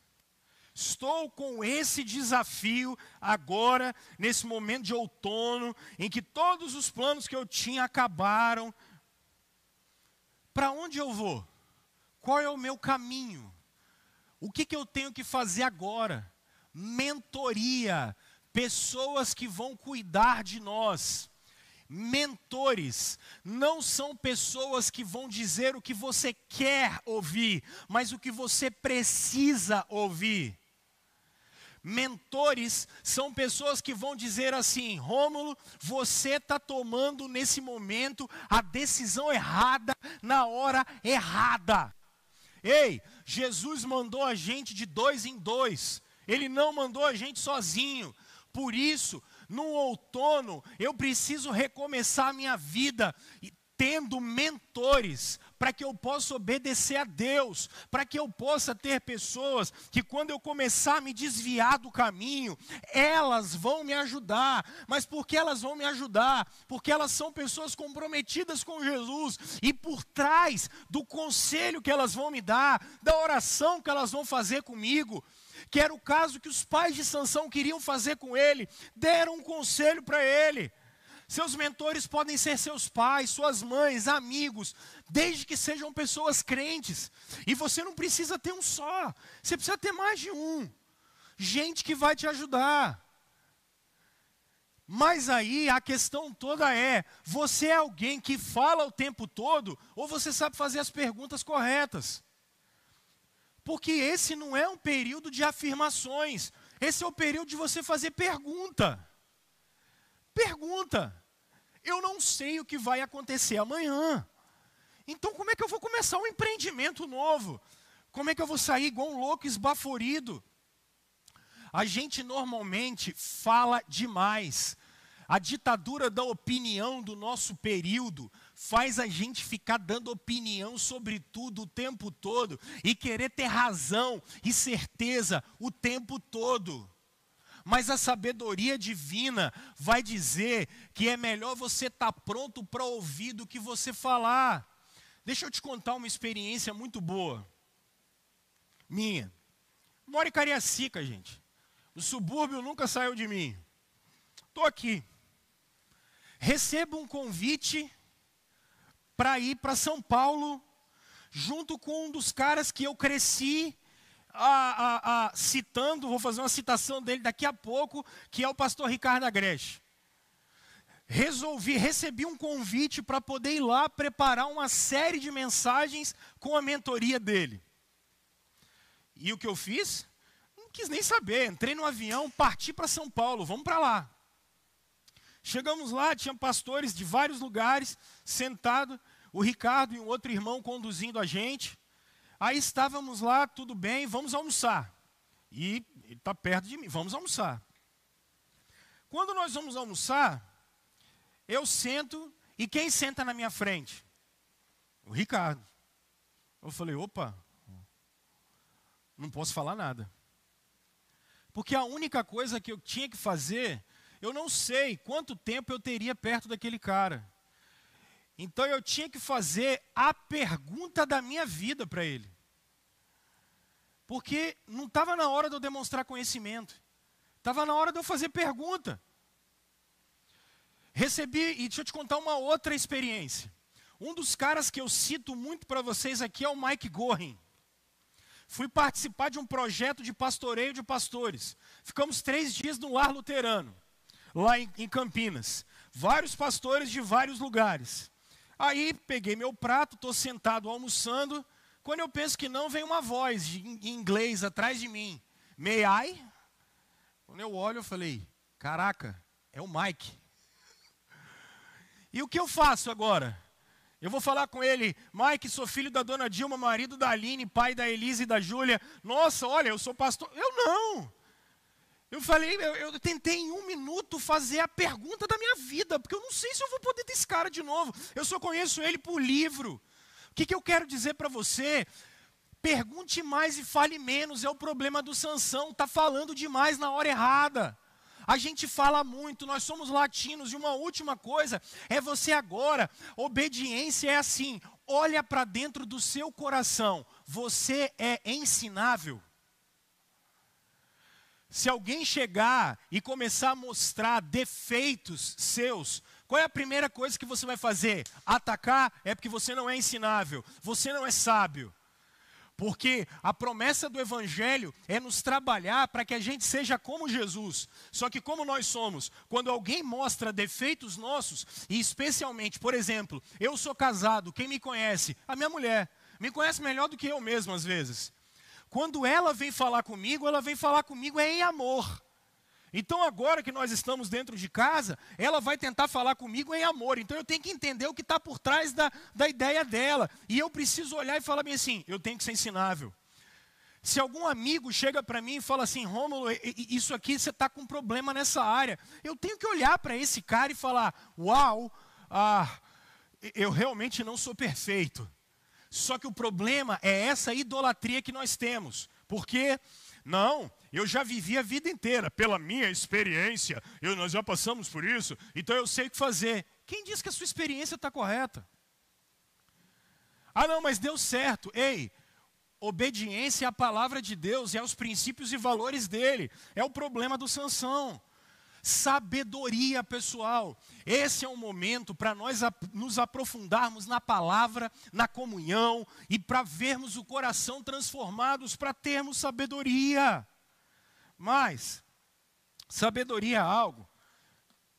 Estou com esse desafio agora, nesse momento de outono, em que todos os planos que eu tinha acabaram. Para onde eu vou? Qual é o meu caminho? O que eu tenho que fazer agora? Mentoria. Pessoas que vão cuidar de nós. Mentores não são pessoas que vão dizer o que você quer ouvir, mas o que você precisa ouvir. Mentores são pessoas que vão dizer assim, Rômulo, você está tomando nesse momento a decisão errada, na hora errada. Ei, Jesus mandou a gente de 2 em 2, Ele não mandou a gente sozinho. Por isso, no outono, eu preciso recomeçar a minha vida tendo mentores, para que eu possa obedecer a Deus, para que eu possa ter pessoas que quando eu começar a me desviar do caminho, elas vão me ajudar. Mas por que elas vão me ajudar? Porque elas são pessoas comprometidas com Jesus, e por trás do conselho que elas vão me dar, da oração que elas vão fazer comigo, que era o caso que os pais de Sansão queriam fazer com ele, deram um conselho para ele. Seus mentores podem ser seus pais, suas mães, amigos, desde que sejam pessoas crentes. E você não precisa ter um só, você precisa ter mais de um. Gente que vai te ajudar. Mas aí a questão toda é, você é alguém que fala o tempo todo, ou você sabe fazer as perguntas corretas? Porque esse não é um período de afirmações, esse é o período de você fazer pergunta. Pergunta. Eu não sei o que vai acontecer amanhã. Então como é que eu vou começar um empreendimento novo? Como é que eu vou sair igual um louco esbaforido? A gente normalmente fala demais. A ditadura da opinião do nosso período faz a gente ficar dando opinião sobre tudo o tempo todo e querer ter razão e certeza o tempo todo. Mas a sabedoria divina vai dizer que é melhor você estar pronto para ouvir do que você falar. Deixa eu te contar uma experiência muito boa. Minha. Moro em Cariacica, gente. O subúrbio nunca saiu de mim. Estou aqui. Recebo um convite para ir para São Paulo, junto com um dos caras que eu cresci citando, vou fazer uma citação dele daqui a pouco, que é o pastor Ricardo Agreste. Recebi um convite para poder ir lá preparar uma série de mensagens com a mentoria dele. E o que eu fiz? Não quis nem saber, entrei no avião, parti para São Paulo, vamos para lá. Chegamos lá, tinha pastores de vários lugares, sentados, o Ricardo e um outro irmão conduzindo a gente. Aí estávamos lá, tudo bem, vamos almoçar. E ele está perto de mim, vamos almoçar. Quando nós vamos almoçar, eu sento, e quem senta na minha frente? O Ricardo. Eu falei, opa, não posso falar nada. Porque a única coisa que eu tinha que fazer, eu não sei quanto tempo eu teria perto daquele cara. Então eu tinha que fazer a pergunta da minha vida para ele. Porque não estava na hora de eu demonstrar conhecimento. Estava na hora de eu fazer pergunta. Recebi, e deixa eu te contar uma outra experiência. Um dos caras que eu cito muito para vocês aqui é o Mike Gorin. Fui participar de um projeto de pastoreio de pastores. Ficamos 3 dias no lar luterano, lá em Campinas. Vários pastores de vários lugares. Aí peguei meu prato, estou sentado almoçando. Quando eu penso que não, vem uma voz em inglês atrás de mim. May I? Quando eu olho, eu falei, caraca, é o Mike. E o que eu faço agora? Eu vou falar com ele, Mike, sou filho da dona Dilma, marido da Aline, pai da Elise e da Júlia. Nossa, olha, eu sou pastor. Eu não. Eu falei, eu tentei em 1 minuto fazer a pergunta da minha vida, porque eu não sei se eu vou poder ter esse cara de novo. Eu só conheço ele por livro. O que eu quero dizer para você? Pergunte mais e fale menos, é o problema do Sansão, está falando demais na hora errada. A gente fala muito, nós somos latinos, e uma última coisa é você agora, obediência é assim, olha para dentro do seu coração, você é ensinável. Se alguém chegar e começar a mostrar defeitos seus, qual é a primeira coisa que você vai fazer? Atacar? É porque você não é ensinável, você não é sábio. Porque a promessa do Evangelho é nos trabalhar para que a gente seja como Jesus. Só que como nós somos, quando alguém mostra defeitos nossos, e especialmente, por exemplo, eu sou casado, quem me conhece? A minha mulher. Me conhece melhor do que eu mesmo às vezes. Quando ela vem falar comigo em amor. Então agora que nós estamos dentro de casa, ela vai tentar falar comigo em amor. Então eu tenho que entender o que está por trás da ideia dela. E eu preciso olhar e falar bem assim, eu tenho que ser ensinável. Se algum amigo chega para mim e fala assim, Rômulo, isso aqui você está com um problema nessa área. Eu tenho que olhar para esse cara e falar, uau, eu realmente não sou perfeito. Só que o problema é essa idolatria que nós temos. Porque, não, eu já vivi a vida inteira, pela minha experiência, nós já passamos por isso, então eu sei o que fazer. Quem diz que a sua experiência está correta? Ah não, mas deu certo. Ei, obediência à palavra de Deus e aos princípios e valores dele. É o problema do Sansão. Sabedoria, pessoal. Esse é um momento para nós nos aprofundarmos na palavra, na comunhão e para vermos o coração transformados, para termos sabedoria. Mas, sabedoria é algo,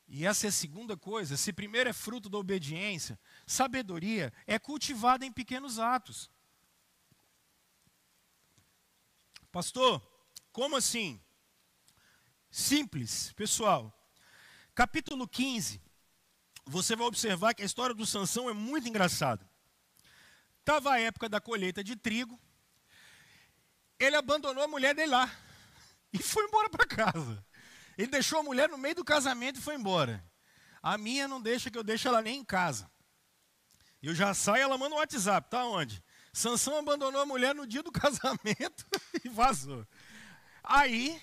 e essa é a segunda coisa, se primeiro é fruto da obediência, sabedoria é cultivada em pequenos atos. Pastor, como assim? Simples, pessoal. Capítulo 15, você vai observar que a história do Sansão é muito engraçada. Estava a época da colheita de trigo, ele abandonou a mulher dele lá e foi embora para casa. Ele deixou a mulher no meio do casamento e foi embora. A minha não deixa, que eu deixo ela nem em casa. Eu já saio, ela manda um WhatsApp, tá onde? Sansão abandonou a mulher no dia do casamento e vazou. Aí,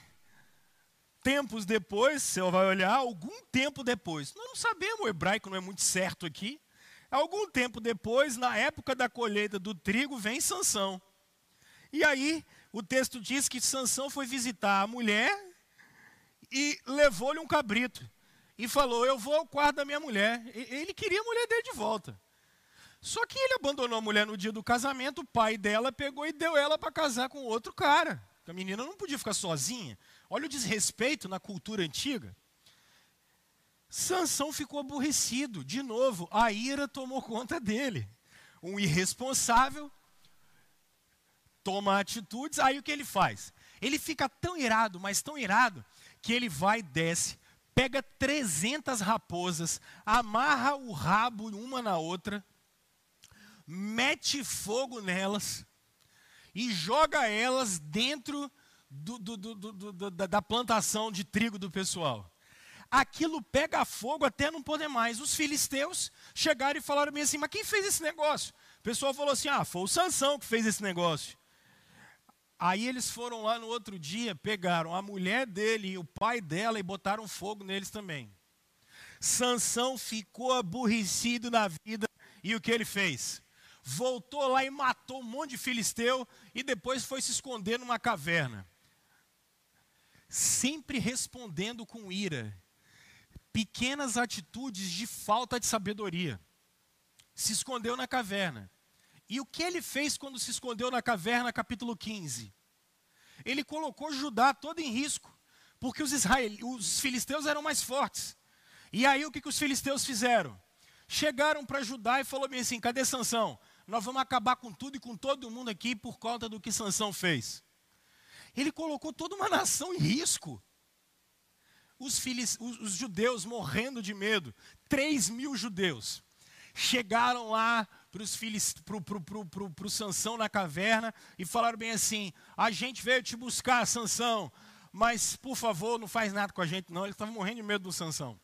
tempos depois, você vai olhar, algum tempo depois, nós não sabemos, o hebraico não é muito certo aqui. Algum tempo depois, na época da colheita do trigo, vem Sansão. E aí, o texto diz que Sansão foi visitar a mulher e levou-lhe um cabrito. E falou, eu vou ao quarto da minha mulher. Ele queria a mulher dele de volta. Só que ele abandonou a mulher no dia do casamento, o pai dela pegou e deu ela para casar com outro cara. A menina não podia ficar sozinha. Olha o desrespeito na cultura antiga. Sansão ficou aborrecido. De novo, a ira tomou conta dele. Um irresponsável toma atitudes, aí o que ele faz? Ele fica tão irado, mas tão irado, que ele vai e desce, pega 300 raposas, amarra o rabo uma na outra, mete fogo nelas e joga elas dentro da plantação de trigo do pessoal. Aquilo pega fogo até não poder mais. Os filisteus chegaram e falaram bem assim, mas quem fez esse negócio? O pessoal falou assim, foi o Sansão que fez esse negócio. Aí eles foram lá no outro dia, pegaram a mulher dele e o pai dela e botaram fogo neles também. Sansão ficou aborrecido na vida e o que ele fez? Voltou lá e matou um monte de filisteu e depois foi se esconder numa caverna. Sempre respondendo com ira. Pequenas atitudes de falta de sabedoria. Se escondeu na caverna. E o que ele fez quando se escondeu na caverna, capítulo 15? Ele colocou Judá todo em risco, porque os filisteus eram mais fortes. E aí o que os filisteus fizeram? Chegaram para Judá e falou bem assim, cadê Sansão? Nós vamos acabar com tudo e com todo mundo aqui por conta do que Sansão fez. Ele colocou toda uma nação em risco. Os judeus morrendo de medo, 3.000 judeus. Chegaram lá para o Sansão na caverna e falaram bem assim, a gente veio te buscar, Sansão, mas por favor não faz nada com a gente não. Eles estavam morrendo de medo do Sansão.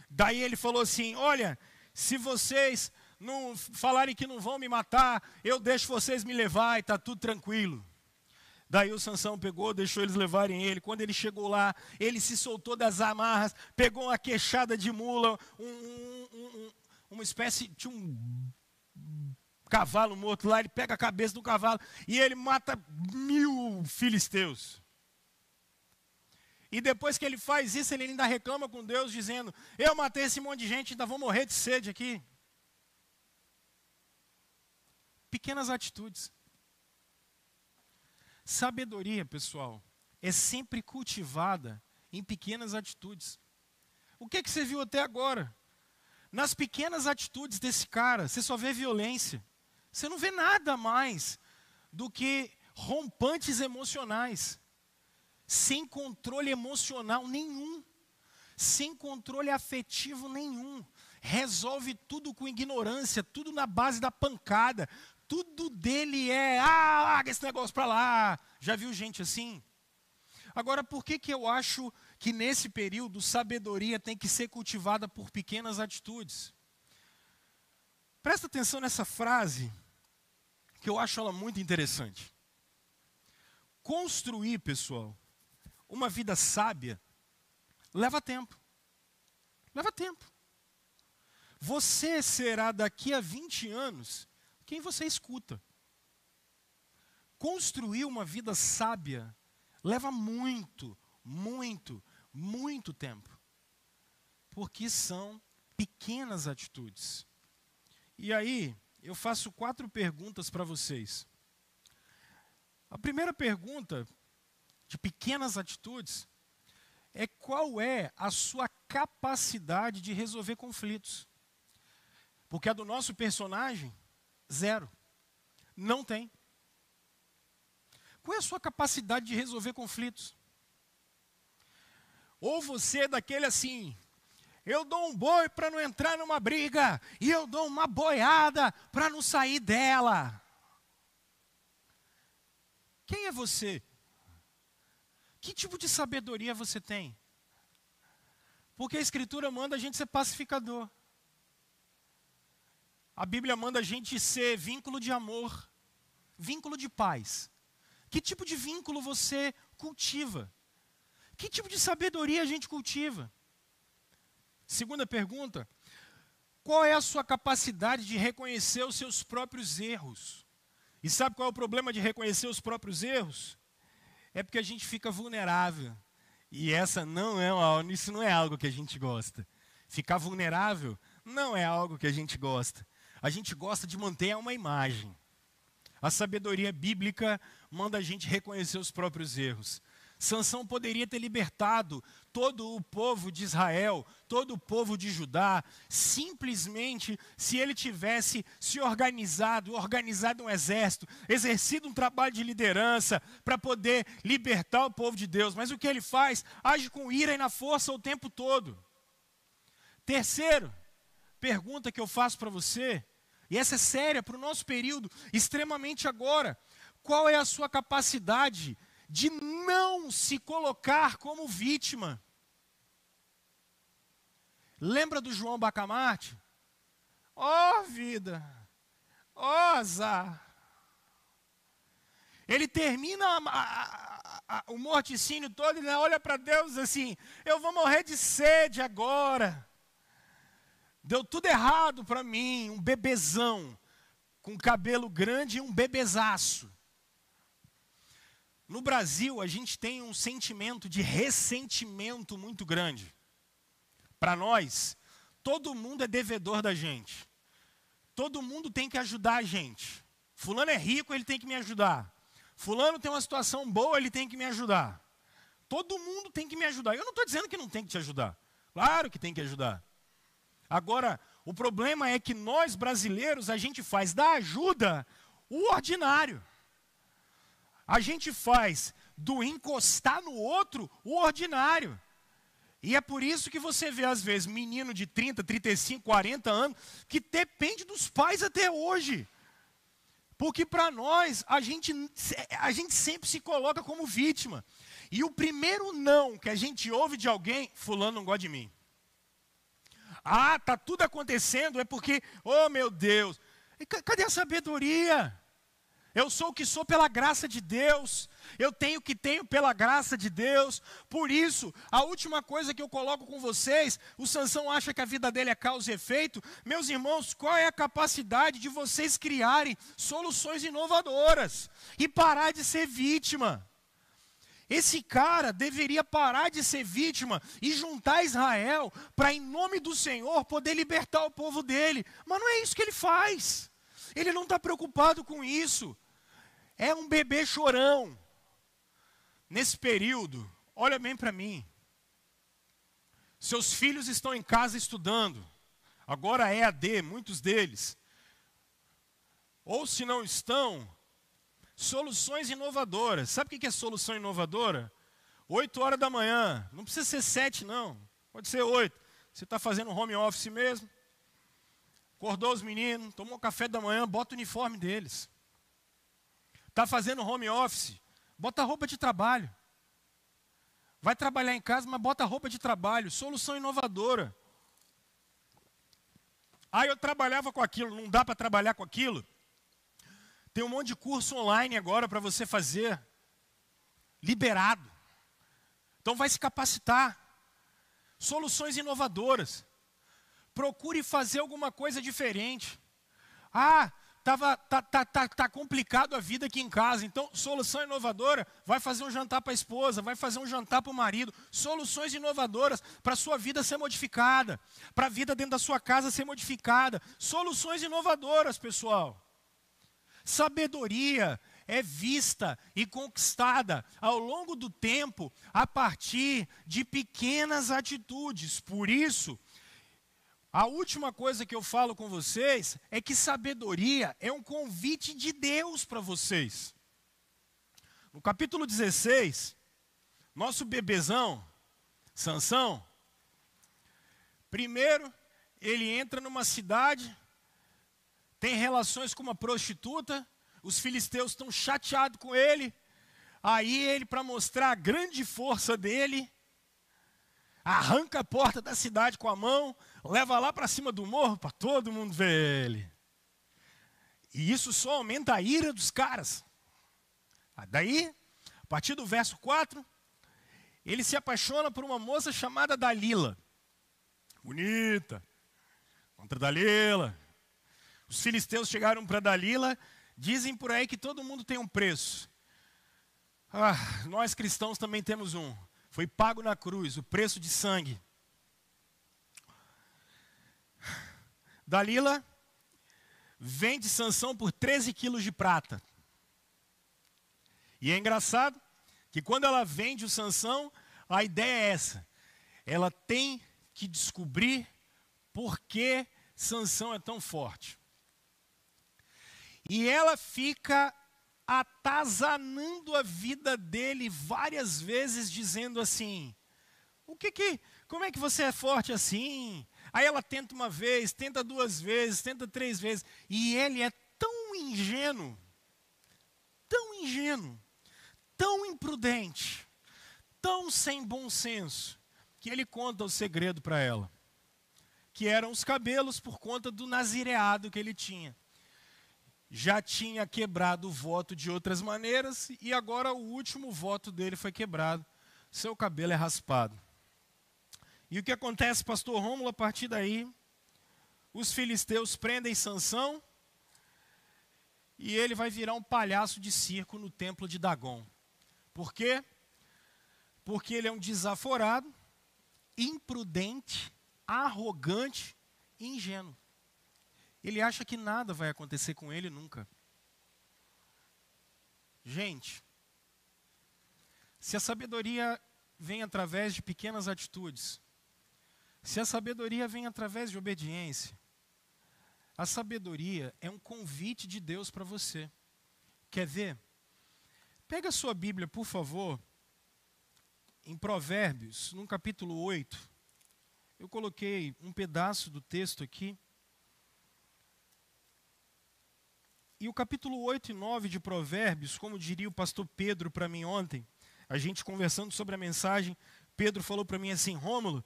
Daí ele falou assim, olha, se vocês não falarem que não vão me matar, eu deixo vocês me levar e está tudo tranquilo. Daí o Sansão pegou, deixou eles levarem ele. Quando ele chegou lá, ele se soltou das amarras, pegou uma queixada de mula, uma espécie de um cavalo morto lá, ele pega a cabeça do cavalo e ele mata 1.000 filisteus. E depois que ele faz isso, ele ainda reclama com Deus, dizendo, eu matei esse monte de gente, ainda vou morrer de sede aqui. Pequenas atitudes. Sabedoria, pessoal, é sempre cultivada em pequenas atitudes. O que você viu até agora? Nas pequenas atitudes desse cara, você só vê violência. Você não vê nada mais do que rompantes emocionais. Sem controle emocional nenhum. Sem controle afetivo nenhum. Resolve tudo com ignorância, tudo na base da pancada. Tudo dele é, larga esse negócio para lá. Já viu gente assim? Agora, por que eu acho que nesse período sabedoria tem que ser cultivada por pequenas atitudes? Presta atenção nessa frase, que eu acho ela muito interessante. Construir, pessoal, uma vida sábia, leva tempo. Leva tempo. Você será daqui a 20 anos quem você escuta. Construir uma vida sábia leva muito, muito, muito tempo. Porque são pequenas atitudes. E aí, eu faço 4 perguntas para vocês. A primeira pergunta, de pequenas atitudes, é qual é a sua capacidade de resolver conflitos? Porque a do nosso personagem, 0. Não tem. Qual é a sua capacidade de resolver conflitos? Ou você é daquele assim, eu dou um boi para não entrar numa briga, e eu dou uma boiada para não sair dela. Quem é você? Que tipo de sabedoria você tem? Porque a Escritura manda a gente ser pacificador. A Bíblia manda a gente ser vínculo de amor, vínculo de paz. Que tipo de vínculo você cultiva? Que tipo de sabedoria a gente cultiva? Segunda pergunta, qual é a sua capacidade de reconhecer os seus próprios erros? E sabe qual é o problema de reconhecer os próprios erros? É porque a gente fica vulnerável. E isso não é algo que a gente gosta. Ficar vulnerável não é algo que a gente gosta. A gente gosta de manter uma imagem. A sabedoria bíblica manda a gente reconhecer os próprios erros. Sansão poderia ter libertado todo o povo de Israel, todo o povo de Judá, simplesmente se ele tivesse se organizado um exército, exercido um trabalho de liderança para poder libertar o povo de Deus. Mas o que ele faz? Age com ira e na força o tempo todo. Terceiro, pergunta que eu faço para você, e essa é séria para o nosso período, extremamente agora. Qual é a sua capacidade de não se colocar como vítima? Lembra do João Bacamarte? Ó vida, ó azar. Ele termina o morticínio todo e ele olha para Deus assim, eu vou morrer de sede agora. Deu tudo errado para mim, um bebezão, com cabelo grande e um bebezaço. No Brasil, a gente tem um sentimento de ressentimento muito grande. Para nós, todo mundo é devedor da gente. Todo mundo tem que ajudar a gente. Fulano é rico, ele tem que me ajudar. Fulano tem uma situação boa, ele tem que me ajudar. Todo mundo tem que me ajudar. Eu não estou dizendo que não tem que te ajudar. Claro que tem que ajudar. Agora, o problema é que nós brasileiros, a gente faz da ajuda o ordinário. A gente faz do encostar no outro o ordinário. E é por isso que você vê, às vezes, menino de 30, 35, 40 anos, que depende dos pais até hoje. Porque para nós, a gente sempre se coloca como vítima. E o primeiro não que a gente ouve de alguém, fulano não gosta de mim. Ah, tá tudo acontecendo, é porque, oh meu Deus, cadê a sabedoria? Eu sou o que sou pela graça de Deus. Eu tenho o que tenho pela graça de Deus. Por isso, a última coisa que eu coloco com vocês, o Sansão acha que a vida dele é causa e efeito. Meus irmãos, qual é a capacidade de vocês criarem soluções inovadoras e parar de ser vítima? Esse cara deveria parar de ser vítima e juntar Israel para, em nome do Senhor, poder libertar o povo dele. Mas não é isso que ele faz. Ele não está preocupado com isso. É um bebê chorão. Nesse período, olha bem para mim. Seus filhos estão em casa estudando. Agora é EAD, muitos deles. Ou se não estão, soluções inovadoras. Sabe o que é solução inovadora? 8 horas da manhã. Não precisa ser 7, não. Pode ser 8. Você está fazendo home office mesmo? Acordou os meninos, tomou café da manhã, bota o uniforme deles. Está fazendo home office, bota a roupa de trabalho. Vai trabalhar em casa, mas bota a roupa de trabalho. Solução inovadora. Ah, eu trabalhava com aquilo, não dá para trabalhar com aquilo? Tem um monte de curso online agora para você fazer. Liberado. Então vai se capacitar. Soluções inovadoras. Procure fazer alguma coisa diferente. Ah, tá complicado a vida aqui em casa. Então, solução inovadora, vai fazer um jantar para a esposa, vai fazer um jantar para o marido. Soluções inovadoras para a sua vida ser modificada, para a vida dentro da sua casa ser modificada. Soluções inovadoras, pessoal. Sabedoria é vista e conquistada ao longo do tempo a partir de pequenas atitudes. Por isso, a última coisa que eu falo com vocês é que sabedoria é um convite de Deus para vocês. No capítulo 16, nosso bebezão, Sansão, primeiro ele entra numa cidade, tem relações com uma prostituta, os filisteus estão chateados com ele, aí ele, para mostrar a grande força dele, arranca a porta da cidade com a mão, leva lá para cima do morro para todo mundo ver ele. E isso só aumenta a ira dos caras. Daí, a partir do verso 4, ele se apaixona por uma moça chamada Dalila. Bonita. Contra Dalila. Os filisteus chegaram para Dalila, dizem por aí que todo mundo tem um preço. Nós cristãos também temos um. Foi pago na cruz, o preço de sangue. Dalila vende Sansão por 13 quilos de prata. E é engraçado que quando ela vende o Sansão, a ideia é essa. Ela tem que descobrir por que Sansão é tão forte. E ela fica atazanando a vida dele várias vezes, dizendo assim, como é que você é forte assim? Aí ela tenta uma vez, tenta 2 vezes, tenta 3 vezes. E ele é tão ingênuo, tão imprudente, tão sem bom senso, que ele conta o segredo para ela. Que eram os cabelos por conta do nazireado que ele tinha. já tinha quebrado o voto de outras maneiras e agora o último voto dele foi quebrado. Seu cabelo é raspado. E o que acontece, pastor Rômulo, a partir daí? Os filisteus prendem Sansão e ele vai virar um palhaço de circo no templo de Dagom. Por quê? Porque ele é um desaforado, imprudente, arrogante e ingênuo. Ele acha que nada vai acontecer com ele nunca. Gente, se a sabedoria vem através de pequenas atitudes, se a sabedoria vem através de obediência, a sabedoria é um convite de Deus para você. Quer ver? Pega a sua Bíblia, por favor, em Provérbios, no capítulo 8. Eu coloquei um pedaço do texto aqui. E o capítulo 8 e 9 de Provérbios, como diria o pastor Pedro para mim ontem, a gente conversando sobre a mensagem, Pedro falou para mim assim: Rômulo,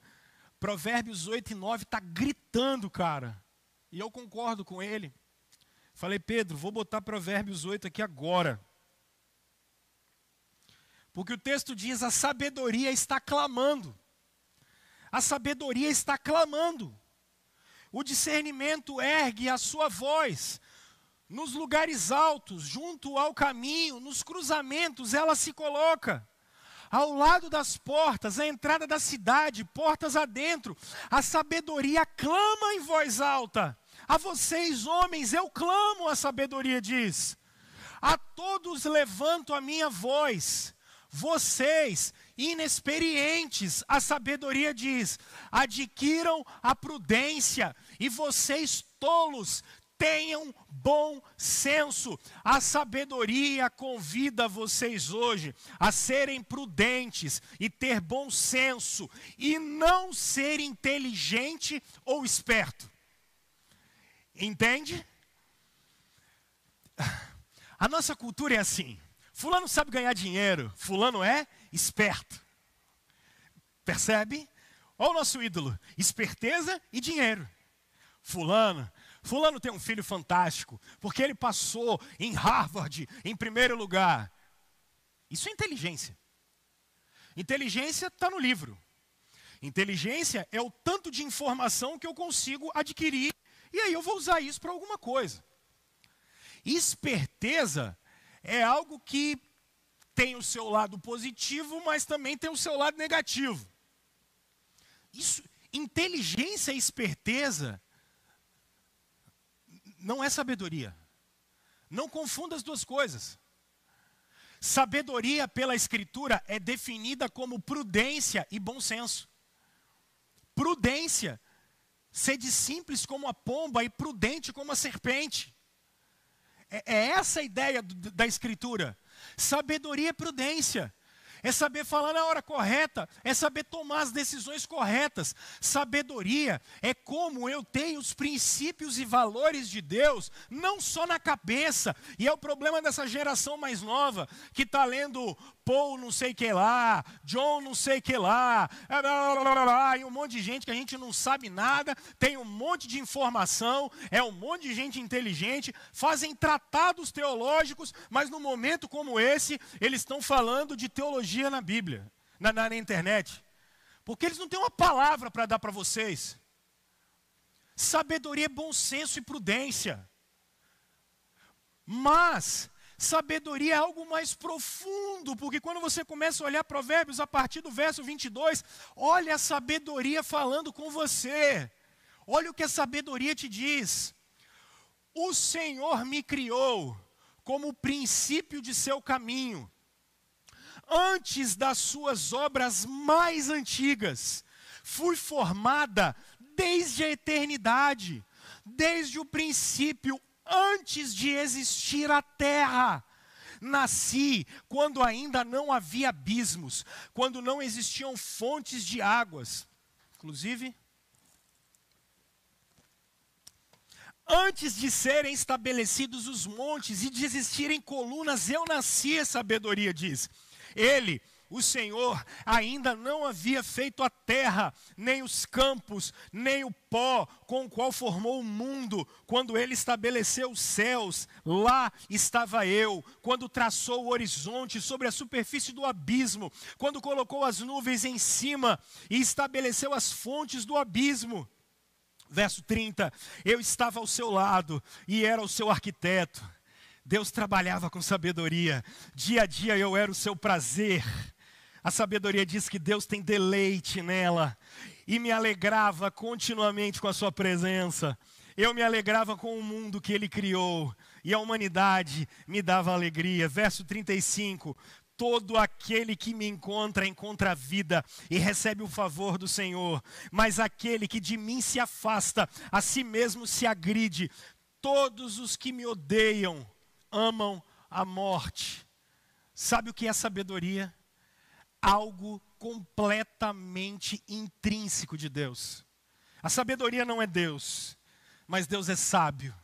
Provérbios 8 e 9 está gritando, cara. E eu concordo com ele. Falei: Pedro, vou botar Provérbios 8 aqui agora. Porque o texto diz: a sabedoria está clamando. A sabedoria está clamando. O discernimento ergue a sua voz. Nos lugares altos, junto ao caminho, nos cruzamentos, ela se coloca. Ao lado das portas, a entrada da cidade, portas adentro, a sabedoria clama em voz alta. A vocês, homens, eu clamo, a sabedoria diz. A todos levanto a minha voz. Vocês, inexperientes, a sabedoria diz, adquiram a prudência. E vocês, tolos, tenham bom senso. A sabedoria convida vocês hoje a serem prudentes e ter bom senso e não ser inteligente ou esperto. Entende? A nossa cultura é assim: fulano sabe ganhar dinheiro, fulano é esperto. Percebe? Olha o nosso ídolo: esperteza e dinheiro. Fulano tem um filho fantástico, porque ele passou em Harvard em primeiro lugar. Isso é inteligência. Inteligência está no livro. Inteligência é o tanto de informação que eu consigo adquirir, e aí eu vou usar isso para alguma coisa. Esperteza é algo que tem o seu lado positivo, mas também tem o seu lado negativo. Inteligência e esperteza não é sabedoria. Não confunda as duas coisas. Sabedoria pela Escritura é definida como prudência e bom senso. Prudência, sede simples como a pomba e prudente como a serpente. É essa a ideia da Escritura. Sabedoria é prudência. É saber falar na hora correta, é saber tomar as decisões corretas. Sabedoria é como eu tenho os princípios e valores de Deus, não só na cabeça. E é o problema dessa geração mais nova, que está lendo Paul não sei que lá, John não sei que lá, e um monte de gente que a gente não sabe nada, tem um monte de informação, é um monte de gente inteligente, fazem tratados teológicos, mas num momento como esse, eles estão falando de teologia na Bíblia, na internet, porque eles não têm uma palavra para dar para vocês. Sabedoria é bom senso e prudência, mas sabedoria é algo mais profundo, porque quando você começa a olhar Provérbios a partir do verso 22, olha a sabedoria falando com você. Olha o que a sabedoria te diz: o Senhor me criou como o princípio de seu caminho, antes das suas obras mais antigas. Fui formada desde a eternidade, desde o princípio, antes de existir a terra. Nasci quando ainda não havia abismos, quando não existiam fontes de águas. Inclusive, antes de serem estabelecidos os montes e de existirem colunas, eu nasci, a sabedoria diz. Ele, o Senhor ainda não havia feito a terra, nem os campos, nem o pó com o qual formou o mundo. Quando ele estabeleceu os céus, lá estava eu. Quando traçou o horizonte sobre a superfície do abismo, quando colocou as nuvens em cima e estabeleceu as fontes do abismo. Verso 30, eu estava ao seu lado e era o seu arquiteto. Deus trabalhava com sabedoria. Dia a dia eu era o seu prazer. A sabedoria diz que Deus tem deleite nela. E me alegrava continuamente com a sua presença. Eu me alegrava com o mundo que ele criou. E a humanidade me dava alegria. Verso 35. Todo aquele que me encontra a vida e recebe o favor do Senhor. Mas aquele que de mim se afasta, a si mesmo se agride. Todos os que me odeiam amam a morte. Sabe o que é sabedoria? Algo completamente intrínseco de Deus. A sabedoria não é Deus, mas Deus é sábio.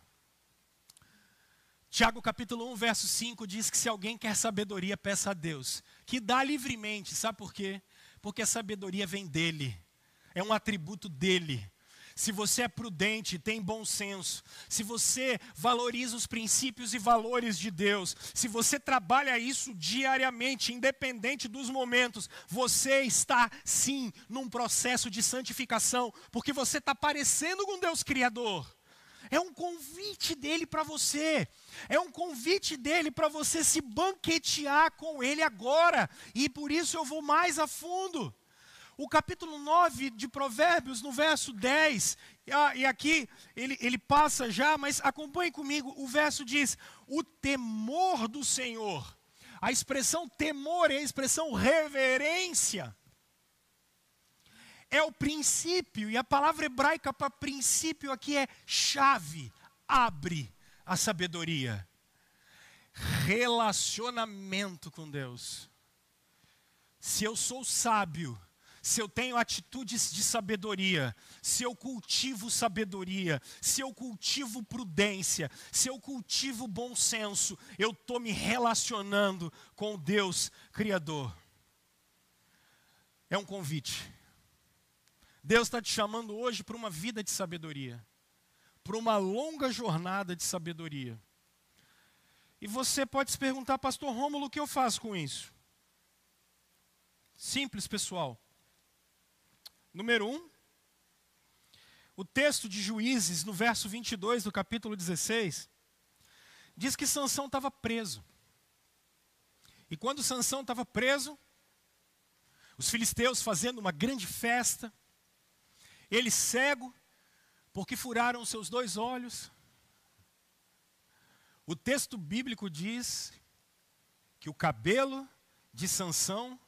Tiago capítulo 1, verso 5 diz que se alguém quer sabedoria, peça a Deus, que dá livremente. Sabe por quê? Porque a sabedoria vem dele, é um atributo dele. Se você é prudente, tem bom senso, se você valoriza os princípios e valores de Deus, se você trabalha isso diariamente, independente dos momentos, você está sim num processo de santificação, porque você está parecendo com Deus Criador. É um convite dele para você, é um convite dele para você se banquetear com ele agora, e por isso eu vou mais a fundo. O capítulo 9 de Provérbios, no verso 10, e aqui ele passa já, mas acompanhe comigo, o verso diz, o temor do Senhor. A expressão temor é a expressão reverência. É o princípio, e a palavra hebraica para princípio aqui é chave, abre a sabedoria. Relacionamento com Deus. Se eu sou sábio, se eu tenho atitudes de sabedoria, se eu cultivo sabedoria, se eu cultivo prudência, se eu cultivo bom senso, eu estou me relacionando com o Deus Criador. É um convite. Deus está te chamando hoje para uma vida de sabedoria, para uma longa jornada de sabedoria. E você pode se perguntar, pastor Rômulo, o que eu faço com isso? Simples, pessoal. Número 1, o texto de Juízes, no verso 22 do capítulo 16, diz que Sansão estava preso. E quando Sansão estava preso, os filisteus fazendo uma grande festa, ele cego, porque furaram os seus 2 olhos. O texto bíblico diz que o cabelo de Sansão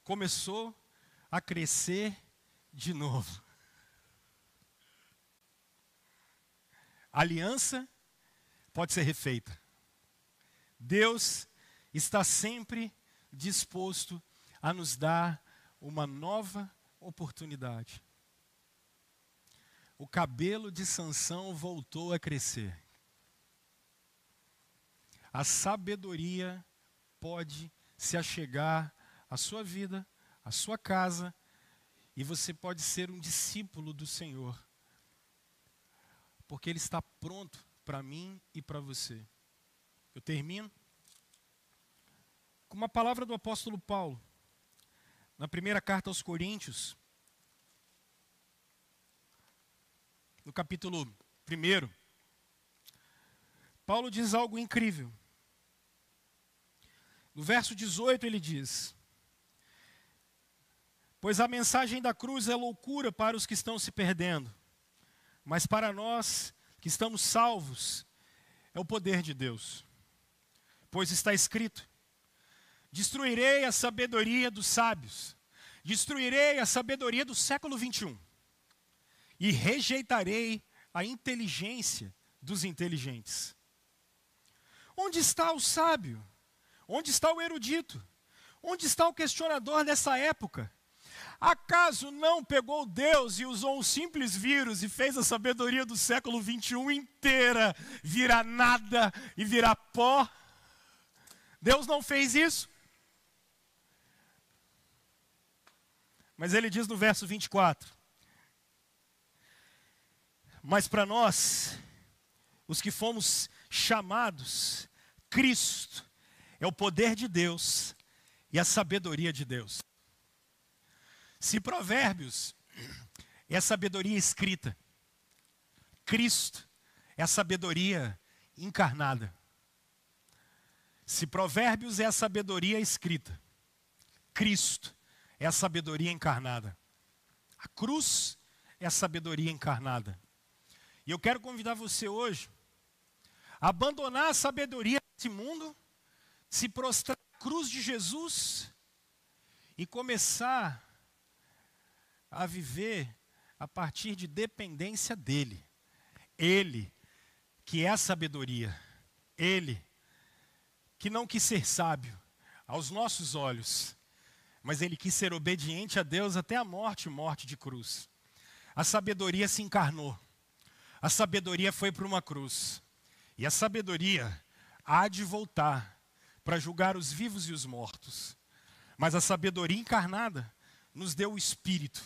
começou a crescer de novo. A aliança pode ser refeita. Deus está sempre disposto a nos dar uma nova oportunidade. O cabelo de Sansão voltou a crescer. A sabedoria pode se achegar à sua vida, à sua casa, e você pode ser um discípulo do Senhor, porque Ele está pronto para mim e para você. Eu termino com uma palavra do apóstolo Paulo, na primeira carta aos Coríntios, no capítulo 1, Paulo diz algo incrível. No verso 18 ele diz: pois a mensagem da cruz é loucura para os que estão se perdendo, mas para nós que estamos salvos, é o poder de Deus. Pois está escrito: destruirei a sabedoria dos sábios, destruirei a sabedoria do século 21, e rejeitarei a inteligência dos inteligentes. Onde está o sábio? Onde está o erudito? Onde está o questionador dessa época? Acaso não pegou Deus e usou um simples vírus e fez a sabedoria do século 21 inteira virar nada e virar pó? Deus não fez isso? Mas ele diz no verso 24: mas para nós, os que fomos chamados, Cristo é o poder de Deus e a sabedoria de Deus. Se Provérbios é a sabedoria escrita, Cristo é a sabedoria encarnada. Se Provérbios é a sabedoria escrita, Cristo é a sabedoria encarnada. A cruz é a sabedoria encarnada. E eu quero convidar você hoje a abandonar a sabedoria desse mundo, se prostrar na cruz de Jesus e começar a viver a partir de dependência dele. Ele, que é a sabedoria. Ele, que não quis ser sábio aos nossos olhos, mas ele quis ser obediente a Deus até a morte, morte de cruz. A sabedoria se encarnou. A sabedoria foi para uma cruz. E a sabedoria há de voltar para julgar os vivos e os mortos. Mas a sabedoria encarnada nos deu o Espírito,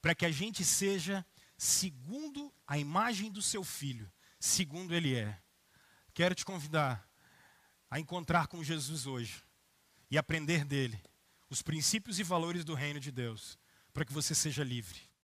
para que a gente seja segundo a imagem do seu Filho, segundo Ele é. Quero te convidar a encontrar com Jesus hoje e aprender dele os princípios e valores do reino de Deus, para que você seja livre.